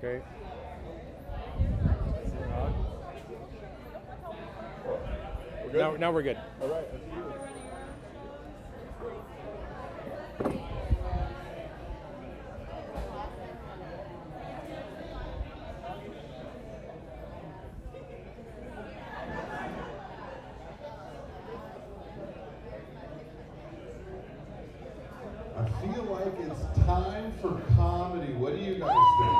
Okay. We're good? Now we're good. All right, up to you. I feel like it's time for comedy. What do you guys think?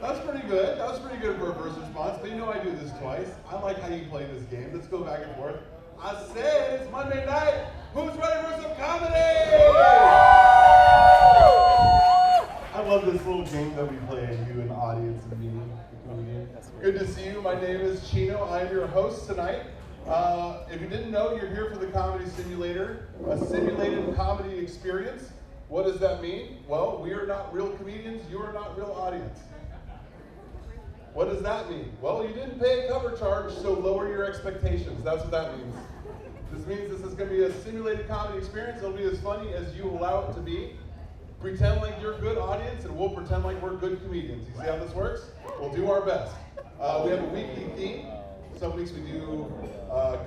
That's pretty good. That was pretty good for a first response. But you know I do this twice. I like how you play this game. Let's go back and forth. I said it's Monday night. Who's ready for some comedy? I love this little game that we play, you and the audience and me. Good to see you. My name is Chino. I'm your host tonight. If you didn't know, you're here for the Comedy Simulator, a simulated comedy experience. What does that mean? Well, we are not real comedians. You are not real audience. What does that mean? Well, you didn't pay a cover charge, so lower your expectations. That's what that means. This means this is going to be a simulated comedy experience. It'll be as funny as you allow it to be. Pretend like you're a good audience, and we'll pretend like we're good comedians. You see how this works? We'll do our best. We have a weekly theme. Some weeks we do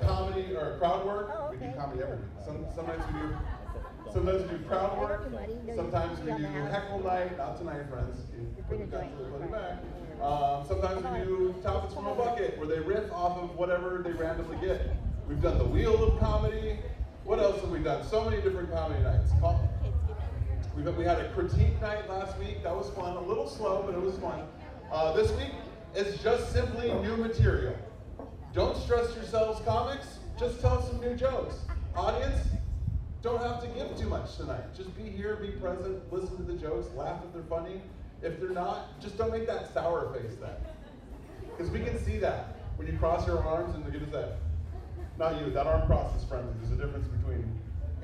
comedy or crowd work. We do comedy every week. Sometimes we do crowd work. Sometimes we do heckle night. Not tonight, friends. Put it back. Sometimes we do topics from a bucket where they riff off of whatever they randomly get. We've done the wheel of comedy. What else have we done? So many different comedy nights. We had a critique night last week. That was fun. A little slow, but it was fun. This week is just simply new material. Don't stress yourselves, comics. Just tell some new jokes. Audience, don't have to give too much tonight. Just be here, be present, listen to the jokes, laugh if they're funny. If they're not, just don't make that sour face then. Because we can see that when you cross your arms and look at that. Not you, that arm cross is friendly. There's a difference between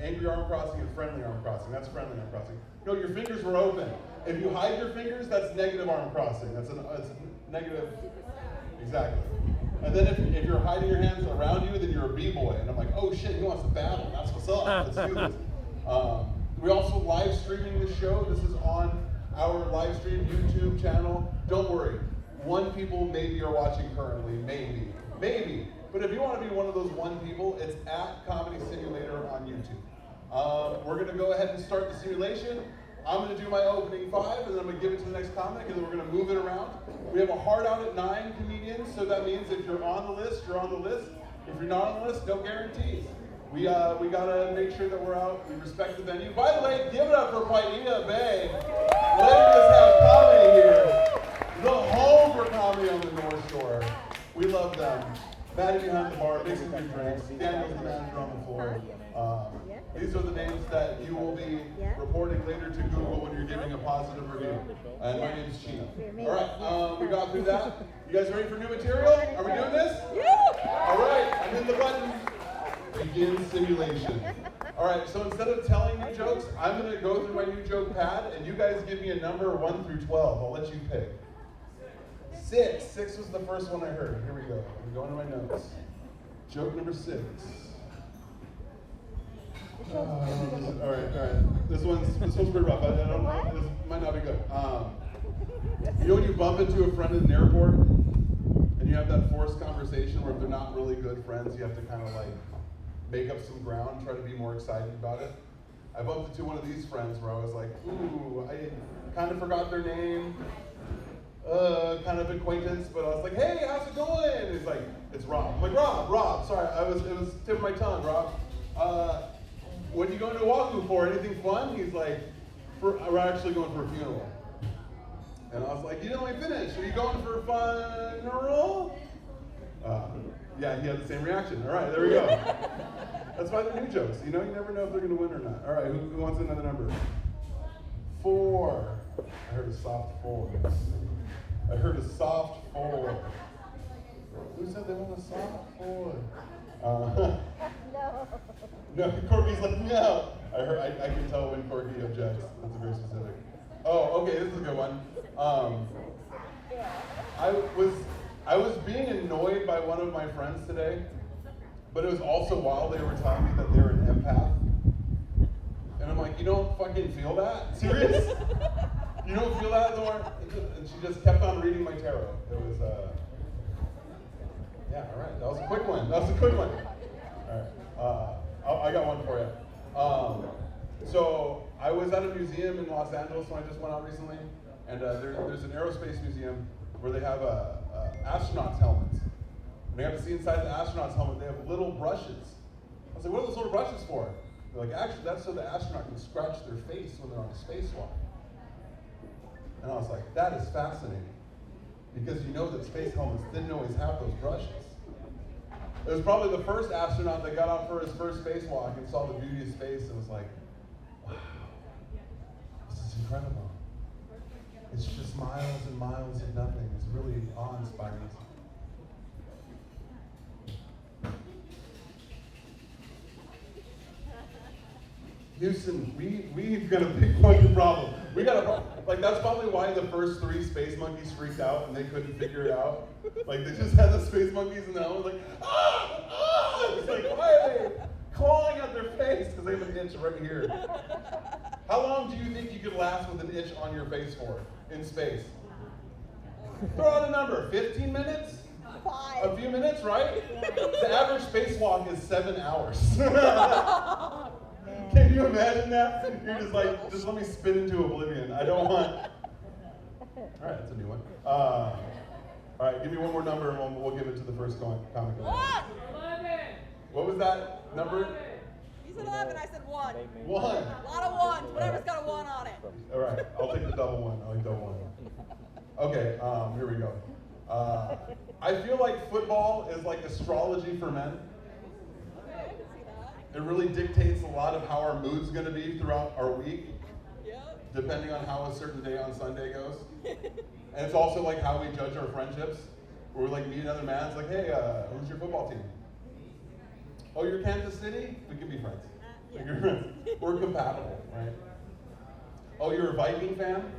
angry arm crossing and friendly arm crossing. That's friendly arm crossing. No, your fingers were open. If you hide your fingers, that's negative arm crossing. That's a negative, exactly. And then if you're hiding your hands around you, then you're a b-boy. And I'm like, oh shit, he wants to battle. That's what's up. Let's do this. We're also live streaming the show. This is on our live stream YouTube channel. Don't worry. One people maybe are watching currently. Maybe. But if you want to be one of those one people, it's at Comedy Simulator on YouTube. We're going to go ahead and start the simulation. I'm going to do my opening 5, and then I'm going to give it to the next comic, and then we're going to move it around. We have a hard out at 9 comedians, so that means if you're on the list, you're on the list. If you're not on the list, no guarantees. We got to make sure that we're out. We respect the venue. By the way, give it up for Paia Bay. Letting us have comedy here. The home for comedy on the North Shore. We love them. Maddie behind the bar, mixing your drinks. Daniel's the manager on the floor. These are the names that you will be reporting later to Google when you're giving a positive review. And my name is Chino. All right, we got through that. You guys ready for new material? Are we doing this? All right, I'm in the button. Begin simulation. All right, so instead of telling new jokes, I'm going to go through my new joke pad, and you guys give me a number 1 through 12. I'll let you pick. 6. 6 was the first one I heard. Here we go. I'm going to my notes. Joke number 6. All right. This one's pretty rough. I don't know. This might not be good. You know when you bump into a friend in an airport, and you have that forced conversation where if they're not really good friends, you have to kind of like make up some ground, try to be more excited about it. I bumped into one of these friends where I was like, ooh, I kind of forgot their name. Kind of acquaintance, but I was like, hey, how's it going? And he's like, it's Rob. I'm like, Rob, sorry, it was tip of my tongue, Rob. What are you going to Oahu for? Anything fun? He's like, we're actually going for a funeral. And I was like, you didn't let me finish. Are you going for a funeral? Yeah, he had the same reaction. All right, there we go. That's why they're new jokes. You know, you never know if they're going to win or not. All right, who wants another number? 4. I heard a soft 4. I heard a soft 4. Who said they want a soft 4? No, Corky's like, no. I can tell when Corky objects. That's very specific. Oh, okay, this is a good one. I was being annoyed by one of my friends today, but it was also while they were telling me that they're an empath. And I'm like, you don't fucking feel that? Serious? You don't and she just kept on reading my tarot. It was, yeah, all right, that was a quick one. All right, I got one for you. So I was at a museum in Los Angeles when I just went out recently, and there's an aerospace museum where they have astronauts' helmets. And I got to see inside the astronauts' helmet, they have little brushes. I was like, what are those little brushes for? They're like, actually, that's so the astronaut can scratch their face when they're on a spacewalk. And I was like, that is fascinating. Because you know that space helmets didn't always have those brushes. It was probably the first astronaut that got out for his first spacewalk and saw the beauty of space and was like, wow, this is incredible. It's just miles and miles of nothing. It's really awe-inspiring. Houston, we've got a big fucking problem. We got a problem. Like, that's probably why the first 3 space monkeys freaked out and they couldn't figure it out. Like, they just had the space monkeys and the helmet, like, It's like, why are they clawing at their face? Because they have an itch right here. How long do you think you could last with an itch on your face for in space? Throw out a number. 15 minutes? 5. A few minutes, right? The average spacewalk is 7 hours. Can you imagine that? You're just like, just let me spin into oblivion. I don't want. All right, that's a new one. All right, give me one more number and we'll give it to the first comic. 1. 11. What was that number? You said 11, I said 1. 1. A lot of ones. Whatever's got a 1 on it. All right, I'll take the double one. I'll take double one. Okay, here we go. I feel like football is like astrology for men. Okay, I can see that. It really dictates a lot of how our mood's going to be throughout our week, Yep. depending on how a certain day on Sunday goes. And it's also like how we judge our friendships. Where we like meet another man, it's like, hey, who's your football team? Oh, you're Kansas City? We can be friends. Yeah. We're friends. We're compatible, right? Oh, you're a Viking fan?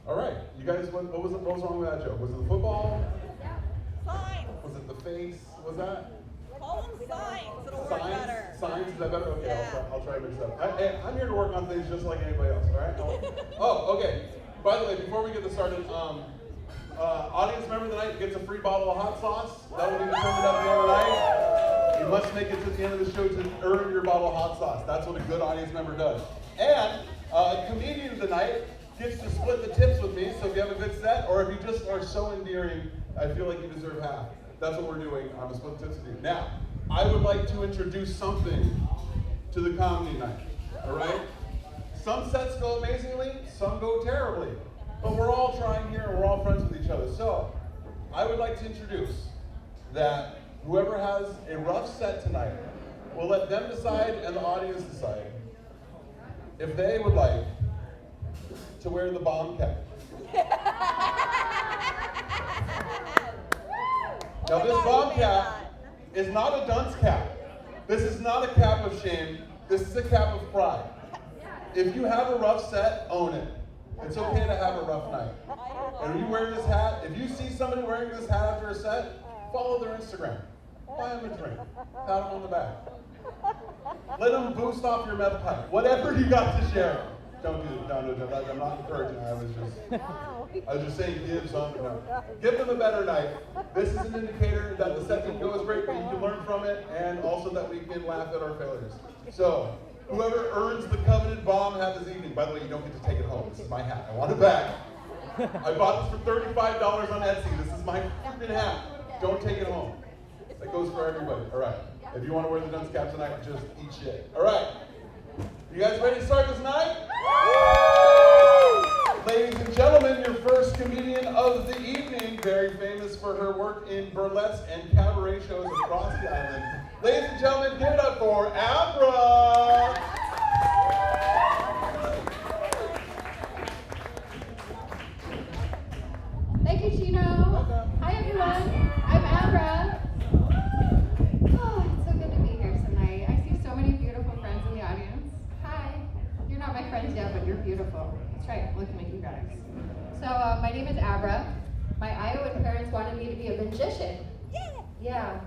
All right, you guys, what was wrong with that joke? Was it the football? Yeah. Signs. Was it the face? Was that? Call them signs. It'll work Signs? better. Signs? Is that better? Okay, Yeah. I'll try to mix it up. I'm here to work on things just like anybody else, all right? Oh, okay. By the way, before we get this started, audience member of the night gets a free bottle of hot sauce. That will be determined at the end of the night. You must make it to the end of the show to earn your bottle of hot sauce. That's what a good audience member does. And a comedian of the night gets to split the tips with me, so if you have a good set, or if you just are so endearing, I feel like you deserve half. That's what we're doing. I'm going to split the tips with you. Now, I would like to introduce something to the comedy night, all right? Some sets go amazingly, some go terribly, but we're all trying here and we're all friends with each other. So, I would like to introduce that whoever has a rough set tonight, we'll let them decide and the audience decide if they would like to wear the bomb cap. Now this bomb cap is not a dunce cap. This is not a cap of shame. This is a cap of pride. If you have a rough set, own it. It's okay to have a rough night. And if you wear this hat, if you see somebody wearing this hat after a set, follow their Instagram. Buy them a drink. Pat them on the back. Let them boost off your meth pipe. Whatever you got to share. Don't do it. I'm not encouraging. I was just saying give some. Give them a better night. This is an indicator that the set didn't go as great, but you can learn from it, and also that we can laugh at our failures. So, whoever earns the coveted bomb hat this evening, by the way, you don't get to take it home. This is my hat. I want it back. I bought this for $35 on Etsy. This is my freaking hat. Don't take it home. That goes for everybody. All right. If you want to wear the dunce cap tonight, just eat shit. All right. You guys ready to start this night? Ladies and gentlemen, your first comedian of the evening, very famous for her work in burlesque and cabaret shows across the island. Ladies and gentlemen, give it up for Abra! Thank you, Chino. Hi, everyone. I'm Abra. Oh, it's so good to be here tonight. I see so many beautiful friends in the audience. Hi. You're not my friends yet, but you're beautiful. That's right. Look at you guys. So, my name is Abra. My Iowan parents wanted me to be a magician. Yeah,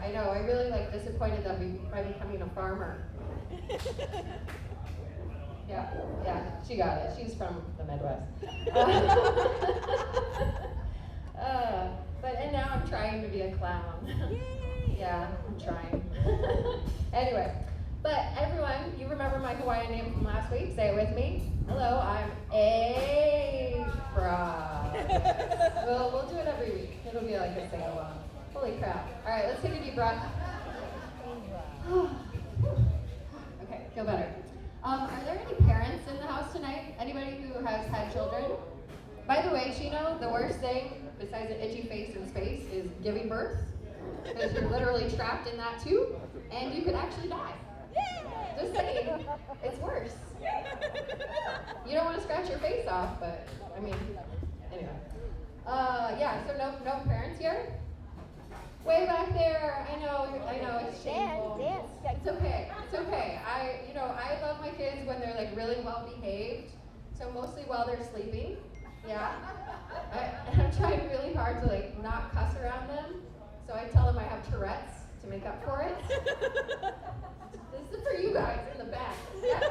I know. I really disappointed them by becoming a farmer. Yeah. She got it. She's from the Midwest. And now I'm trying to be a clown. Yeah, I'm trying. Anyway, but everyone, you remember my Hawaiian name from last week? Say it with me. Hello, I'm Afra. We'll do it every week. It'll be like a sing-along. Holy crap. All right, let's take a deep breath. Okay, feel better. Are there any parents in the house tonight? Anybody who has had children? By the way, Chino, the worst thing besides an itchy face and space is giving birth. Because you're literally trapped in that tube, and you could actually die. Just saying, it's worse. You don't want to scratch your face off, but I mean, anyway. Yeah. So no parents here. Way back there. I know. It's shameful. It's okay. It's okay. I love my kids when they're like really well behaved. So mostly while they're sleeping. Yeah. I'm trying really hard to like not cuss around them. So I tell them I have Tourette's to make up for it. This is for you guys in the back. Yes.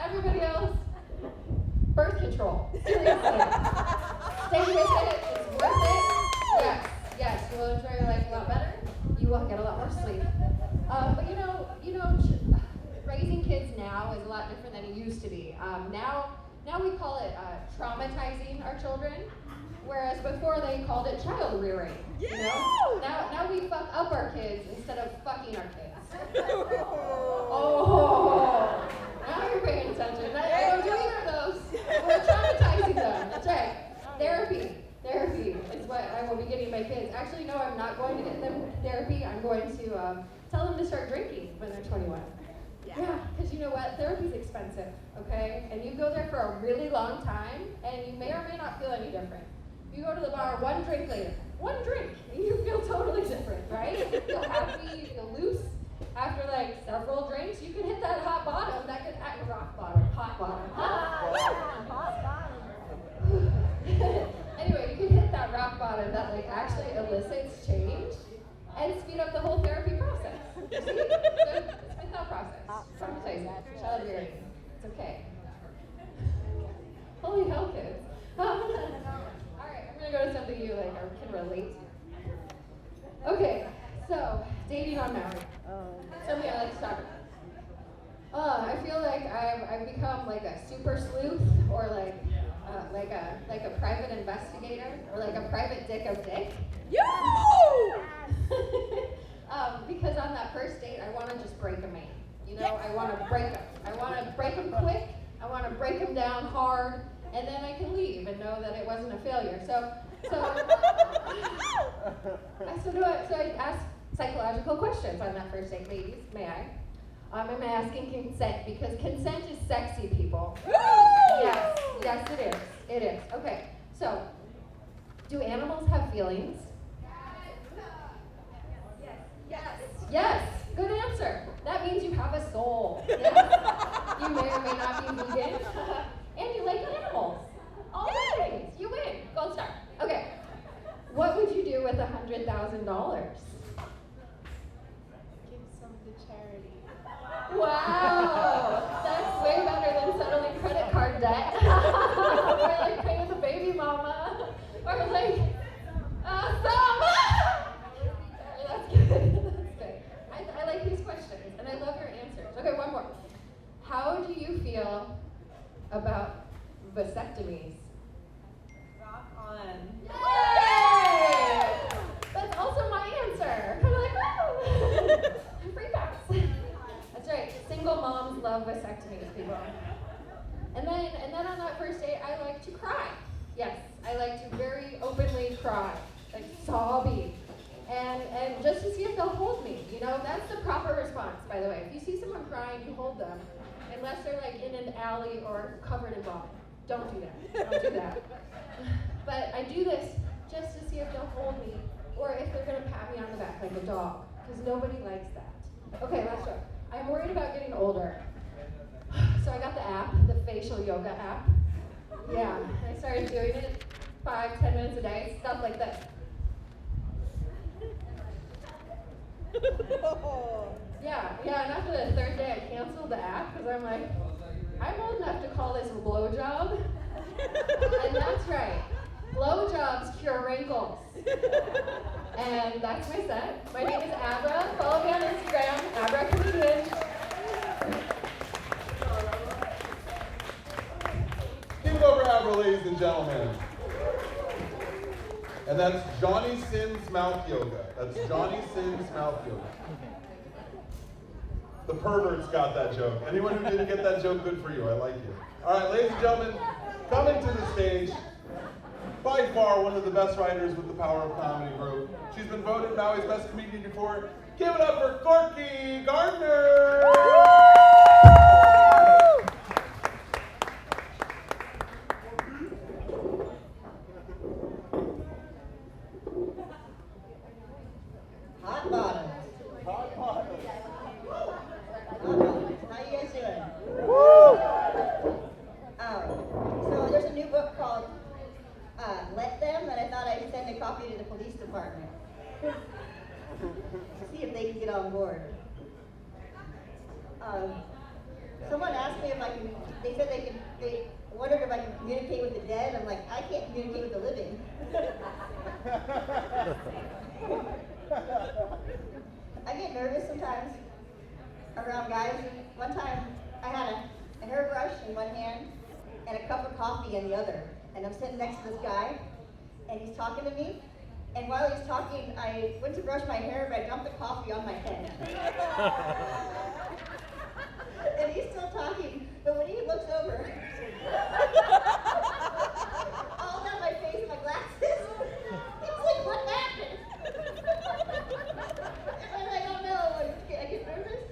Everybody else, birth control. Seriously. Stay with it. It's worth it. Yes. You will enjoy your life a lot better. You will get a lot more sleep. But raising kids now is a lot different than it used to be. Now we call it traumatizing our children. Whereas before they called it child rearing. You know? Now we fuck up our kids instead of fucking our kids. Oh, now you're paying attention. I don't do either of those. We're traumatizing them. That's right. Therapy is what I will be getting my kids. Actually, no, I'm not going to get them therapy. I'm going to tell them to start drinking when they're 21. Yeah, because you know what? Therapy's expensive, okay? And you go there for a really long time, and you may or may not feel any different. You go to the bar, one drink later, and you feel totally different, right? You feel happy, you feel loose. After like several drinks, you can hit that hot bottom, hot bottom. Anyway, you can hit that rock bottom that like actually elicits change and speed up the whole therapy process. See? It's my thought process. Traumatizing, child rearing. It's okay. Holy hell, kids. Alright, I'm gonna go to something you like or can relate to. Okay, so dating on Maui. Something I like to talk about. I feel like I've become like a super sleuth or like a private investigator or like a private dick of dick. Because on that first date, I want to just break a man. You know, I want to break him. I want to break him quick. I want to break him down hard, and then I can leave and know that it wasn't a failure. So I ask psychological questions on that first date, ladies. May I? I'm asking consent because consent is sexy, people. Yes, it is. It is. Okay. So, do animals have feelings? Yes, good answer. That means you have a soul. Yes. You may or may not be vegan. And you like animals. All the things. You win. Gold star. Okay. What would you do with $100,000? Give some to charity. Wow. That's way better than settling credit card debt. Or like paying the baby mama. Or like, some. That's good. I like these questions, and I love your answers. Okay, one more. How do you feel about vasectomies? Rock on. Yay! That's also my answer. Kind of like, woo! Free pass. That's right. Single moms love vasectomies, people. And then on that first date, I like to cry. Yes, I like to very openly cry, like sobbing. And just to see if they'll hold me, you know, that's the proper response, by the way. If you see someone crying, you hold them, unless they're like in an alley or covered in vomit. Don't do that. Don't do that. But I do this just to see if they'll hold me, or if they're gonna pat me on the back like a dog, because nobody likes that. Okay, last joke. I'm worried about getting older. So I got the app, the facial yoga app. Yeah, I started doing it 5-10 minutes a day, stuff like that. Yeah, and after the third day I canceled the app because I'm like, I'm old enough to call this a blowjob. And that's right. Blowjobs cure wrinkles. And that's my set. My name is Abra. Follow me on Instagram, Abra Comedian. Give it over Abra, ladies and gentlemen. And that's Johnny Sins Mouth Yoga. That's Johnny Sins Mouth Yoga. The perverts got that joke. Anyone who didn't get that joke, good for you. I like you. All right, ladies and gentlemen, coming to the stage, by far one of the best writers with the Power of Comedy group. She's been voted Maui's best comedian before. Give it up for Corky Gardner! Hot bottoms. Hot bottoms. How you guys doing? So there's a new book called Let Them, and I thought I'd send a copy to the police department to see if they can get on board. Someone asked me if I can, they said they wondered if I can communicate with the dead. I'm like, I can't communicate with the living. I get nervous sometimes around guys. One time I had a hairbrush in one hand and a cup of coffee in the other. And I'm sitting next to this guy and he's talking to me. And while he's talking, I went to brush my hair, but I dumped the coffee on my head. And he's still talking, but when he looks over, all down my face and my glasses, he's like, what happened? And I don't know, I get nervous.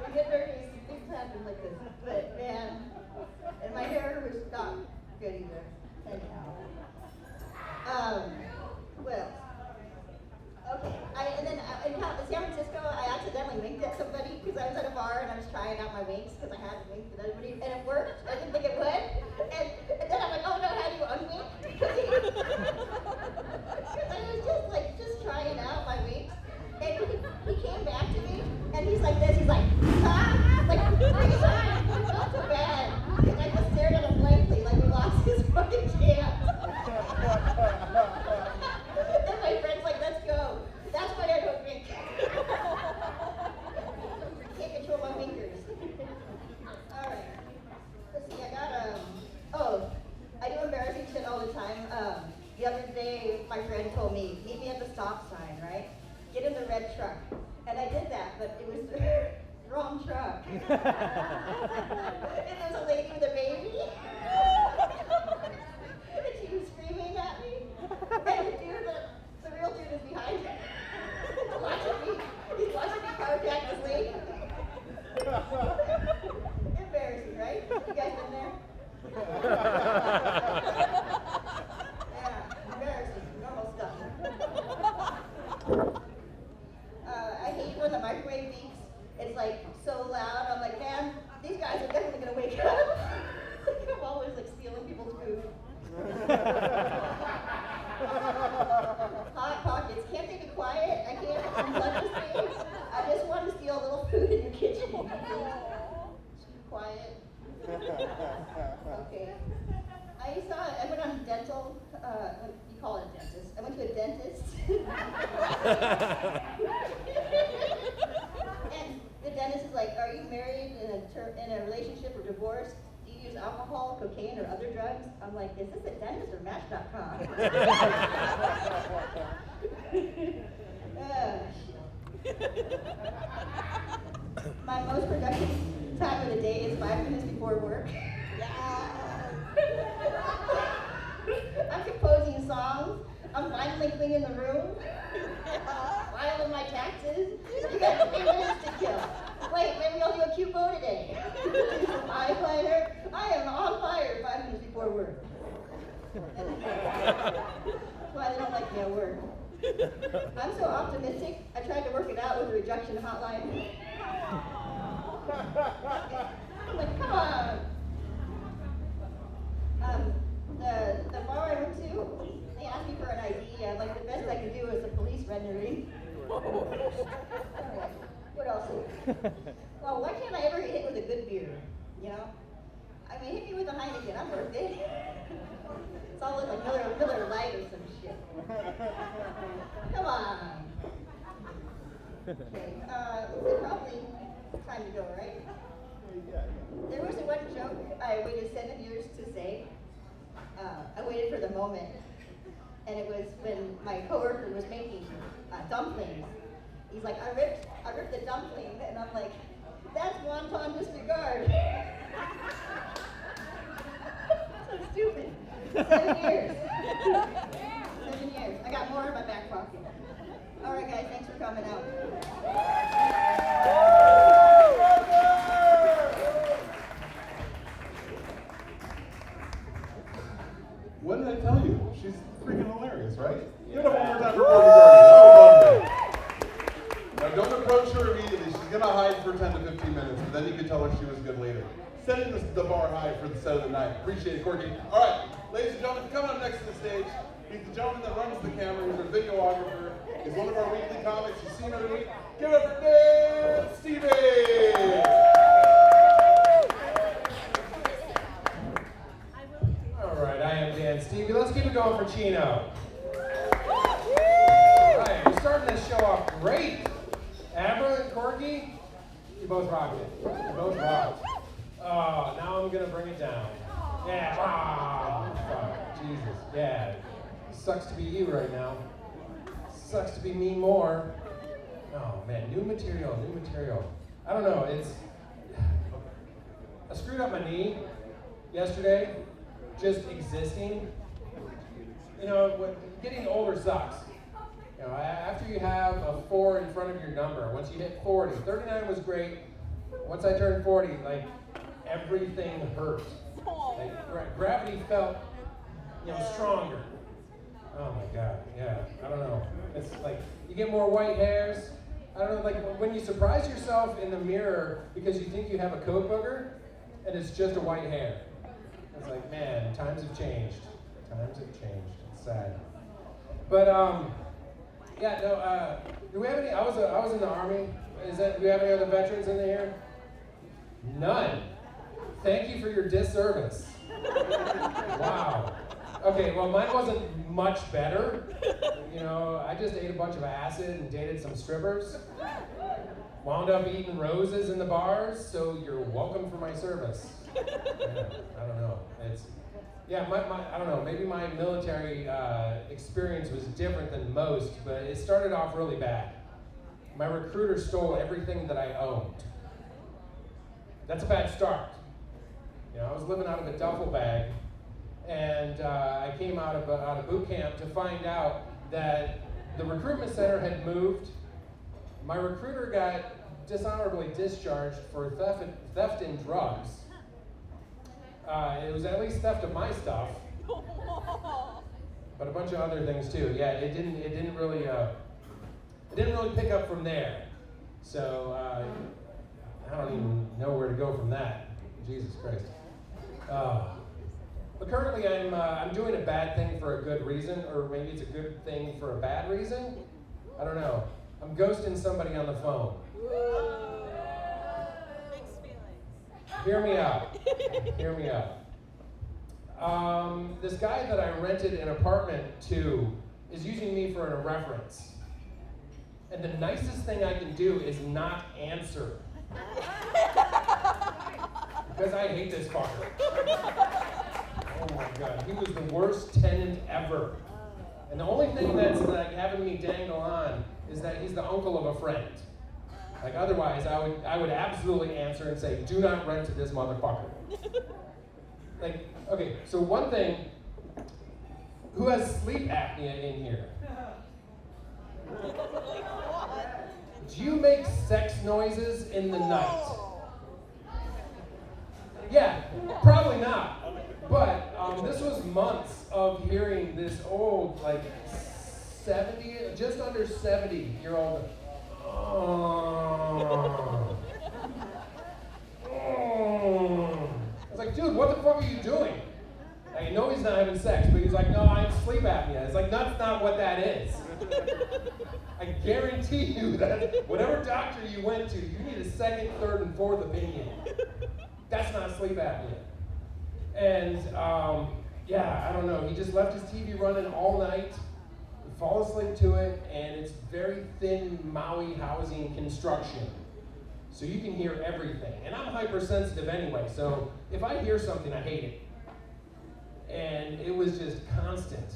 I get nervous, things happen like this. But man, and my hair was not good either. Anyhow. Well, okay. And then in San Francisco, I accidentally winked at somebody because I was at a bar and I was trying out my winks because I hadn't winked at anybody, and it worked. I didn't think it would. And then I'm like, oh no, how do you unwink? Because I was just trying out my winks. And he came back to me and he's like this. He's like, like, next time, not so bad. And I just stared at him blankly like he lost his fucking chance. And my friend's like, let's go. That's why I don't drink. Can't control my fingers. All right. Let's see, I got, I do embarrassing shit all the time. The other day, my friend told me, meet me at the stop sign, right? Get in the red truck. And I did that, but it was the wrong truck. And there was a lady with a baby. And she was screaming at me. And the real dude is behind me. He's watching me carjack this lady. Embarrassing, right? You guys been there? Yeah, embarrassing. Normal stuff. I hate when the microwave beeps. It's like so loud. I'm like, man, these guys are definitely gonna wake up. I'm always like stealing people's food. Hot Pockets. Can't they be quiet? I can't unplug this thing. I just want to steal a little food in your kitchen. Quiet. Okay. I went on dental, you call it a dentist. I went to a dentist. And the dentist is like, are you married in a relationship or divorced? Do you use alcohol, cocaine, or other drugs? I'm like, is this a dentist or Match.com? My most productive time of the day is 5 minutes before work. I'm composing songs. I'm finally cleaning the room. Filing my taxes. You got 3 minutes to kill. Wait, maybe I'll do a cute bow today. Do some eyeliner. I am on fire 5 minutes before work. That's why they don't like me at work. I'm so optimistic, I tried to work it out with the rejection hotline. I'm like, come on. The bar I went to, they asked me for an ID. I'm like, the best I could do is a police rendering. What else? Well, know, why can't I ever get hit with a good beer? You know? I mean, hit me with a Heineken, I'm worth it. It's all look like Miller Lite or some shit. Come on. Okay, it's probably time to go, right? There was one joke I waited 7 years to say. I waited for the moment. And it was when my coworker was making dumplings. He's like, I ripped the dumpling, and I'm like, that's wonton disregard. So stupid. 7 years. 7 years. I got more in my back pocket. All right, guys, thanks for coming out. What did I tell you? She's freaking hilarious, right? Give it up one more time for Courtney Gurney. Now don't approach her immediately. She's gonna hide for 10 to 15 minutes, but then you can tell her she was good later. Setting the bar high for the set of the night. Appreciate it, Courtney. All right, ladies and gentlemen, coming up next to the stage, he's the gentleman that runs the camera. He's our videographer. He's one of our weekly comics. You see him every week. Give it up for Dan Stevens. All right, I am Dan Stevie. Let's keep it going for Chino. All right, we're starting this show off great. Amber and Corky, you both rocked it. You both rocked. Oh, now I'm gonna bring it down. Yeah. Fuck. Jesus. Yeah. Sucks to be you right now. Sucks to be me more. Oh man, new material. I don't know. I screwed up my knee yesterday. Just existing. You know, getting older sucks. You know, after you have a 4 in front of your number, once you hit 40, 39 was great. Once I turned 40, like, everything hurt. Like, gravity felt, stronger. Oh my God, yeah, I don't know. It's like, you get more white hairs. I don't know, like, when you surprise yourself in the mirror because you think you have a coat booger, and it's just a white hair. It's like, man, times have changed. It's sad. But, yeah, no, do we have any, I was in the Army. Do we have any other veterans in here? None. Thank you for your disservice. Wow. Okay, well, mine wasn't much better. You know, I just ate a bunch of acid and dated some strippers. Wound up eating roses in the bars, so you're welcome for my service. Yeah, I don't know. I don't know, maybe my military experience was different than most, but it started off really bad. My recruiter stole everything that I owned. That's a bad start. You know, I was living out of a duffel bag, and I came out of boot camp to find out that the recruitment center had moved. My recruiter got dishonorably discharged for theft in drugs. It was at least theft of my stuff, but a bunch of other things too. Yeah, it didn't really pick up from there. So I don't even know where to go from that. Jesus Christ. But currently I'm doing a bad thing for a good reason, or maybe it's a good thing for a bad reason. I don't know. I'm ghosting somebody on the phone. Mixed feelings. Hear me out. This guy that I rented an apartment to is using me for a reference. And the nicest thing I can do is not answer. Because I hate this fucker. Oh my God, he was the worst tenant ever. And the only thing that's like having me dangle on is that he's the uncle of a friend. Like otherwise, I would absolutely answer and say, do not rent to this motherfucker. Like, okay, so one thing, who has sleep apnea in here? Do you make sex noises in the night? Yeah, probably not. But this was months of hearing this old, like 70, just under 70-year-old. I was like, dude, what the fuck are you doing? I know he's not having sex, but he's like, no, I have sleep apnea. It's like, that's not what that is. I guarantee you that whatever doctor you went to, you need a second, third, and fourth opinion. That's not sleep apnea. And yeah, I don't know. He just left his TV running all night, would fall asleep to it, and it's very thin Maui housing construction. So you can hear everything. And I'm hypersensitive anyway, so if I hear something, I hate it. And it was just constant.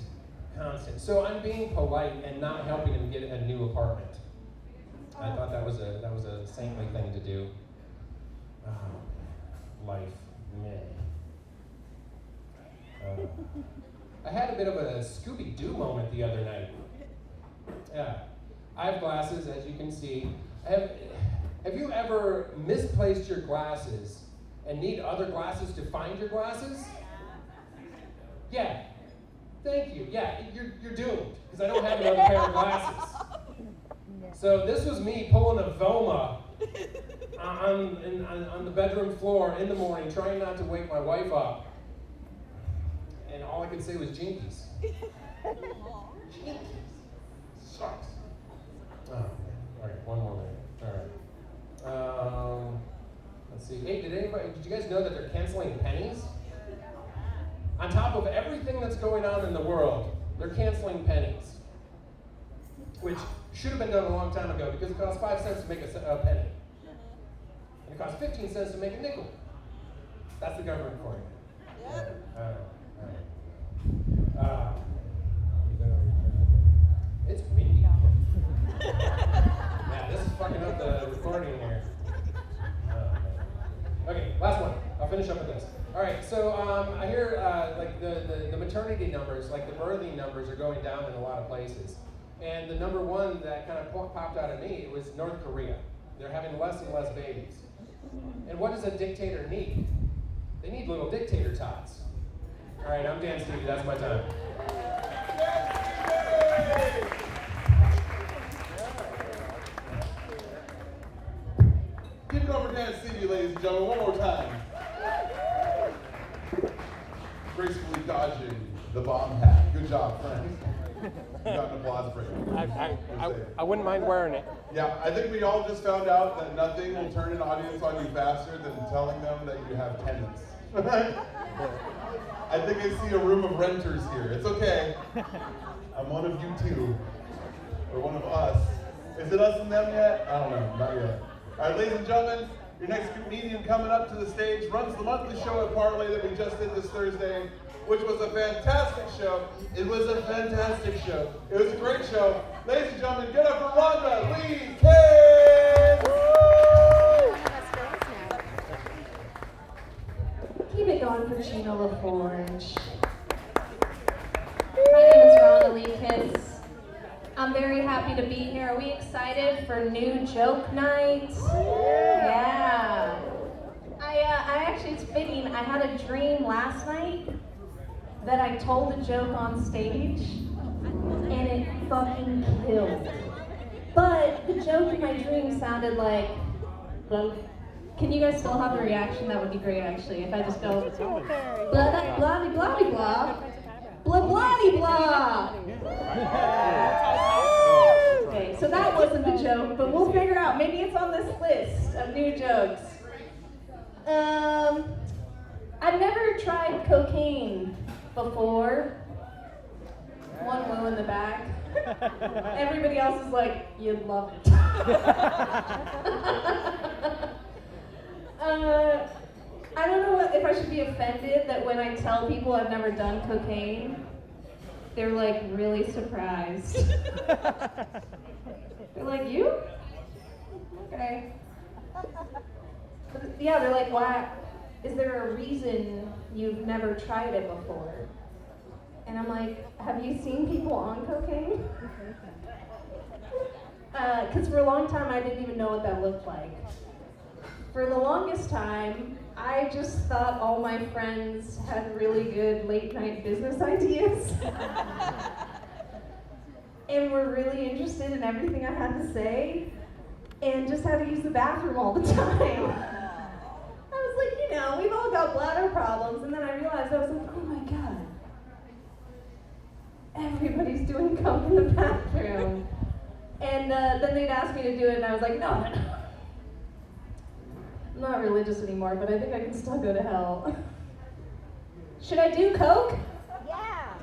So I'm being polite and not helping him get a new apartment. I thought that was a saintly thing to do. Life, meh. I had a bit of a Scooby-Doo moment the other night. Yeah, I have glasses, as you can see. Have you ever misplaced your glasses and need other glasses to find your glasses? Yeah. Thank you. Yeah, you're doomed, because I don't have another pair of glasses. So this was me pulling a Velma on the bedroom floor in the morning, trying not to wake my wife up. And all I could say was jinkies. Sucks. Oh, all right, one more minute. All right. Let's see. Hey, did you guys know that they're canceling pennies? On top of everything that's going on in the world, they're canceling pennies, which should have been done a long time ago because it costs 5 cents to make a penny. And it costs 15 cents to make a nickel. That's the government for you. Yep. It's windy. Yeah, this is fucking up the recording here. Okay, last one. I'll finish up with this. All right, so I hear like the maternity numbers, like the birthing numbers, are going down in a lot of places. And the number one that kind of popped out at me was North Korea. They're having less and less babies. And what does a dictator need? They need little dictator tots. All right, I'm Dan Stevie. That's my time. Give it over to Dan Stevie, ladies and gentlemen, one more time. Gracefully dodging the bomb hat. Good job, friends. You got an applause break. I wouldn't mind wearing it. Yeah, I think we all just found out that nothing will turn an audience on you faster than telling them that you have tenants. I think I see a room of renters here. It's okay. I'm one of you too. Or one of us. Is it us and them yet? I don't know, not yet. All right, ladies and gentlemen, your next comedian coming up to the stage runs the monthly show at Parlay that we just did this Thursday, which was a fantastic show. It was a fantastic show. It was a great show. Ladies and gentlemen, get up for Rhonda Lee Kidd! Keep it going for Chino LaForge. My name is Rhonda Lee Kidd. I'm very happy to be here. Are we excited for new joke night? Yeah. I actually, it's fitting. I had a dream last night that I told a joke on stage, and it fucking killed. But the joke in my dream sounded like, well, can you guys still have the reaction? That would be great, actually, if I just go, blah, blah, blah, blah, blah, blah, blah, blah. Okay, so that wasn't the joke, but we'll figure out. Maybe it's on this list of new jokes. I've never tried cocaine before. One woo in the back. Everybody else is like, you'd love it. I don't know if I should be offended that when I tell people I've never done cocaine, they're like really surprised. They're like, you? Okay. But yeah, they're like, why? Is there a reason you've never tried it before? And I'm like, have you seen people on cocaine? Because for a long time, I didn't even know what that looked like. For the longest time, I just thought all my friends had really good late night business ideas. And were really interested in everything I had to say, and just had to use the bathroom all the time. I was like, you know, we've all got bladder problems, and then I realized, I was like, oh my God. Everybody's doing coke in the bathroom. And then they'd ask me to do it, and I was like, no. I'm not religious anymore, but I think I can still go to hell. Should I do coke? Yeah.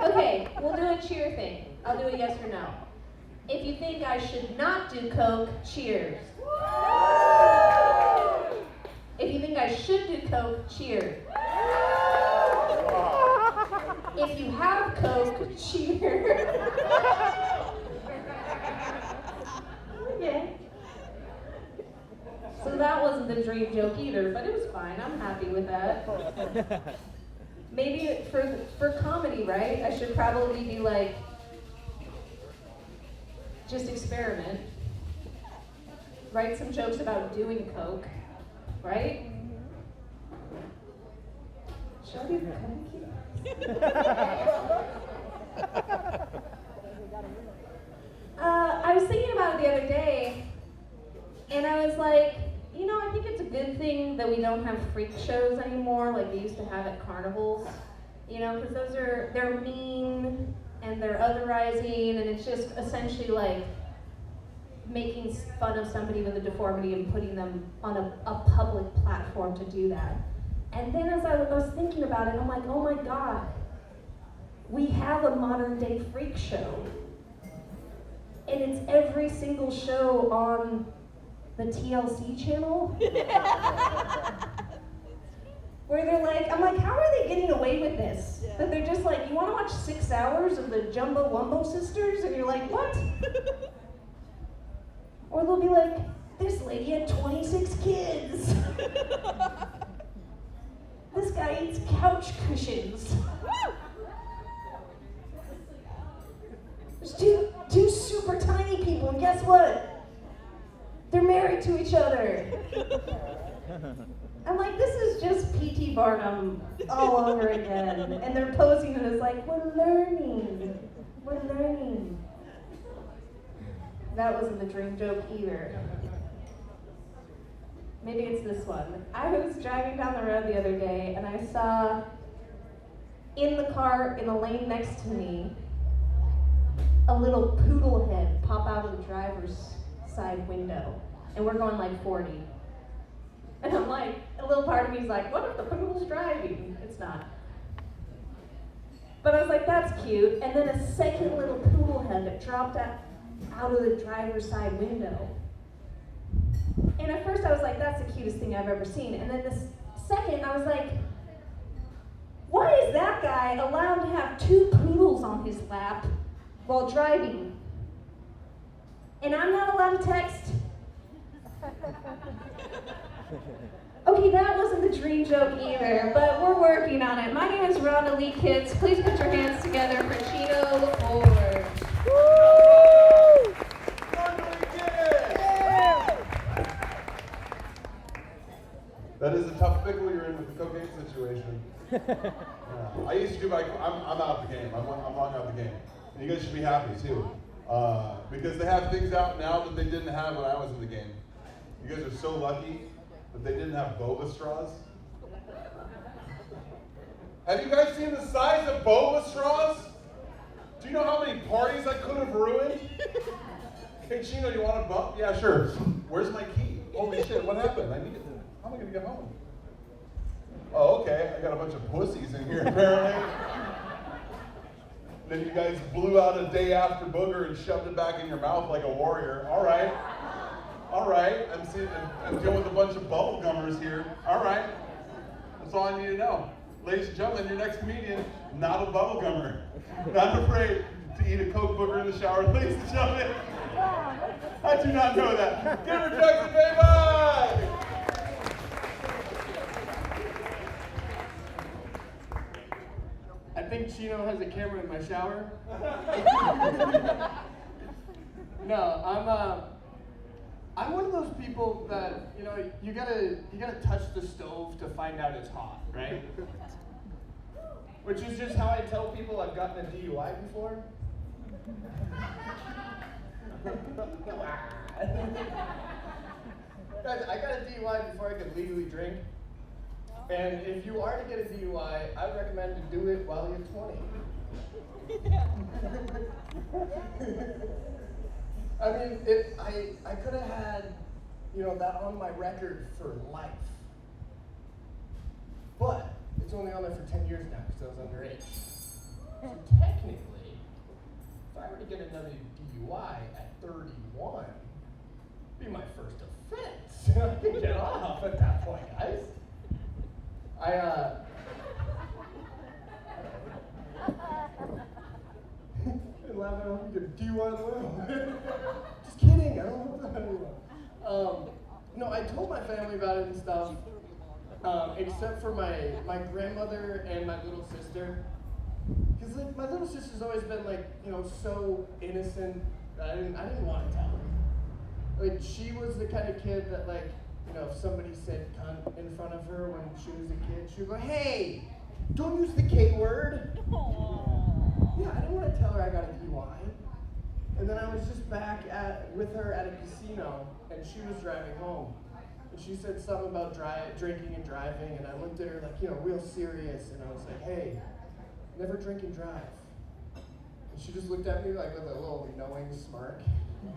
Okay, we'll do a cheer thing. I'll do a yes or no. If you think I should not do coke, cheers. If you think I should do coke, cheer. If you have coke, cheer. Okay. So that wasn't the dream joke either, but it was fine. I'm happy with that. Maybe for comedy, right? I should probably be like, just experiment. Write some jokes about doing coke, right? Should I do coke? I was thinking about it the other day, and I was like, you know, I think it's a good thing that we don't have freak shows anymore like they used to have at carnivals. You know, because they're mean and they're otherizing, and it's just essentially like making fun of somebody with a deformity and putting them on a public platform to do that. And then as I was thinking about it, I'm like, oh my God, we have a modern day freak show. And it's every single show on the TLC channel. Where they're like, I'm like, how are they getting away with this? Yeah. That they're just like, you want to watch 6 hours of the Jumbo Wumbo sisters? And you're like, what? Or they'll be like, this lady had 26 kids. This guy eats couch cushions. There's two super tiny people, and guess what? They're married to each other. I'm like, this is just P.T. Barnum all over again. And they're posing it as like, we're learning. That wasn't the dream joke either. Maybe it's this one. I was driving down the road the other day, and I saw in the car in the lane next to me a little poodle head pop out of the driver's side window. And we're going like 40. And I'm like, a little part of me is like, what if the poodle's driving? It's not. But I was like, that's cute. And then a second little poodle head that dropped out of the driver's side window. And at first I was like, that's the cutest thing I've ever seen. And then this second I was like, why is that guy allowed to have 2 poodles on his lap while driving? And I'm not allowed to text? Okay, that wasn't the dream joke either, but we're working on it. My name is Rhonda Lee Kids. Please put your hands together for Chino LaFord. Woo! Rhonda Lee Kids! Yeah. That is a tough pickle you're in with the cocaine situation. Yeah. I used to do I'm out the game. I'm long out the game. And you guys should be happy too. Because they have things out now that they didn't have when I was in the game. You guys are so lucky that they didn't have boba straws. Have you guys seen the size of boba straws? Do you know how many parties I could have ruined? Hey Chino, you want a bump? Yeah, sure. Where's my key? Holy shit, what happened? I need it. How am I gonna get home? Oh, okay, I got a bunch of pussies in here apparently. Then you guys blew out a day after booger and shoved it back in your mouth like a warrior. All right. I'm dealing with a bunch of bubble gummers here. All right. That's all I need to know. Ladies and gentlemen, your next comedian, not a bubble gummer. Not afraid to eat a Coke booger in the shower. Ladies and gentlemen, I do not know that. Give her Jackson, baby! I think Chino has a camera in my shower. No, I'm one of those people that, you know, you gotta touch the stove to find out it's hot, right? Which is just how I tell people I've gotten a DUI before. Guys, I got a DUI before I could legally drink. And if you are to get a DUI, I would recommend to do it while you're 20. I mean, I could have had, that on my record for life. But it's only on there for 10 years now because I was underage. So technically, if I were to get another DUI at 31, it'd be my first offense. I can get off at that point, guys. And laughing, I hope you get a DUI in the way. Just kidding, I don't know. No, I told my family about it and stuff, except for my grandmother and my little sister. Because like, my little sister's always been like, so innocent. I didn't want to tell her. Like, she was the kind of kid that like, if somebody said cunt in front of her when she was a kid, she would go, hey, don't use the K word. Yeah, I didn't want to tell her I got a DUI. And then I was just back with her at a casino, and she was driving home. And she said something about drinking and driving, and I looked at her like, real serious, and I was like, hey, never drink and drive. And she just looked at me like with a little knowing smirk.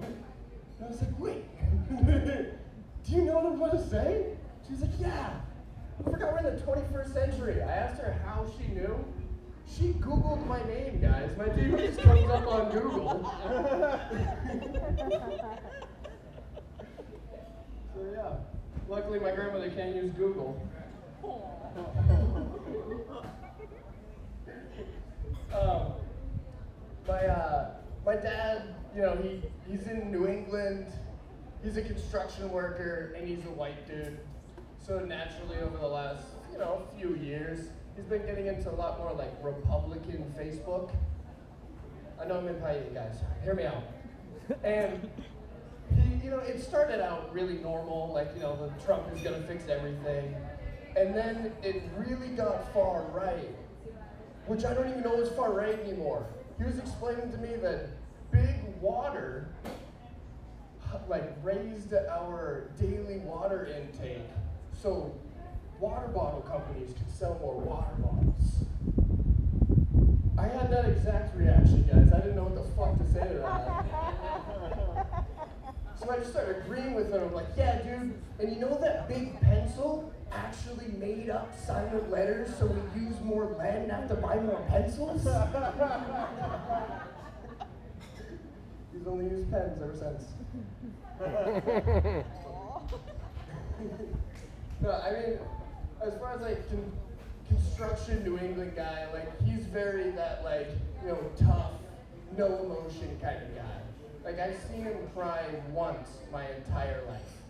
And I was like, wait, do you know what I'm going to say? She was like, yeah. I forgot we're in the 21st century. I asked her how she knew. She Googled my name, guys. My name just comes up on Google. So yeah, luckily my grandmother can't use Google. My dad, he's in New England. He's a construction worker, and he's a white dude. So naturally, over the last, few years, he's been getting into a lot more like Republican Facebook. I know I'm in Paia, guys. Hear me out. And he, it started out really normal, like, the Trump is gonna fix everything. And then it really got far right, which I don't even know is far right anymore. He was explaining to me that big water, like, raised our daily water intake, so water bottle companies could sell more water bottles. I had that exact reaction, guys. I didn't know what the fuck to say to that. So I just started agreeing with him. I'm like, yeah, dude, and you know that big pencil actually made up silent letters so we use more lead and have to buy more pencils? He's only used pens ever since. No, I mean, as far as like construction New England guy, like he's very that like, tough, no emotion kind of guy. Like I've seen him cry once my entire life.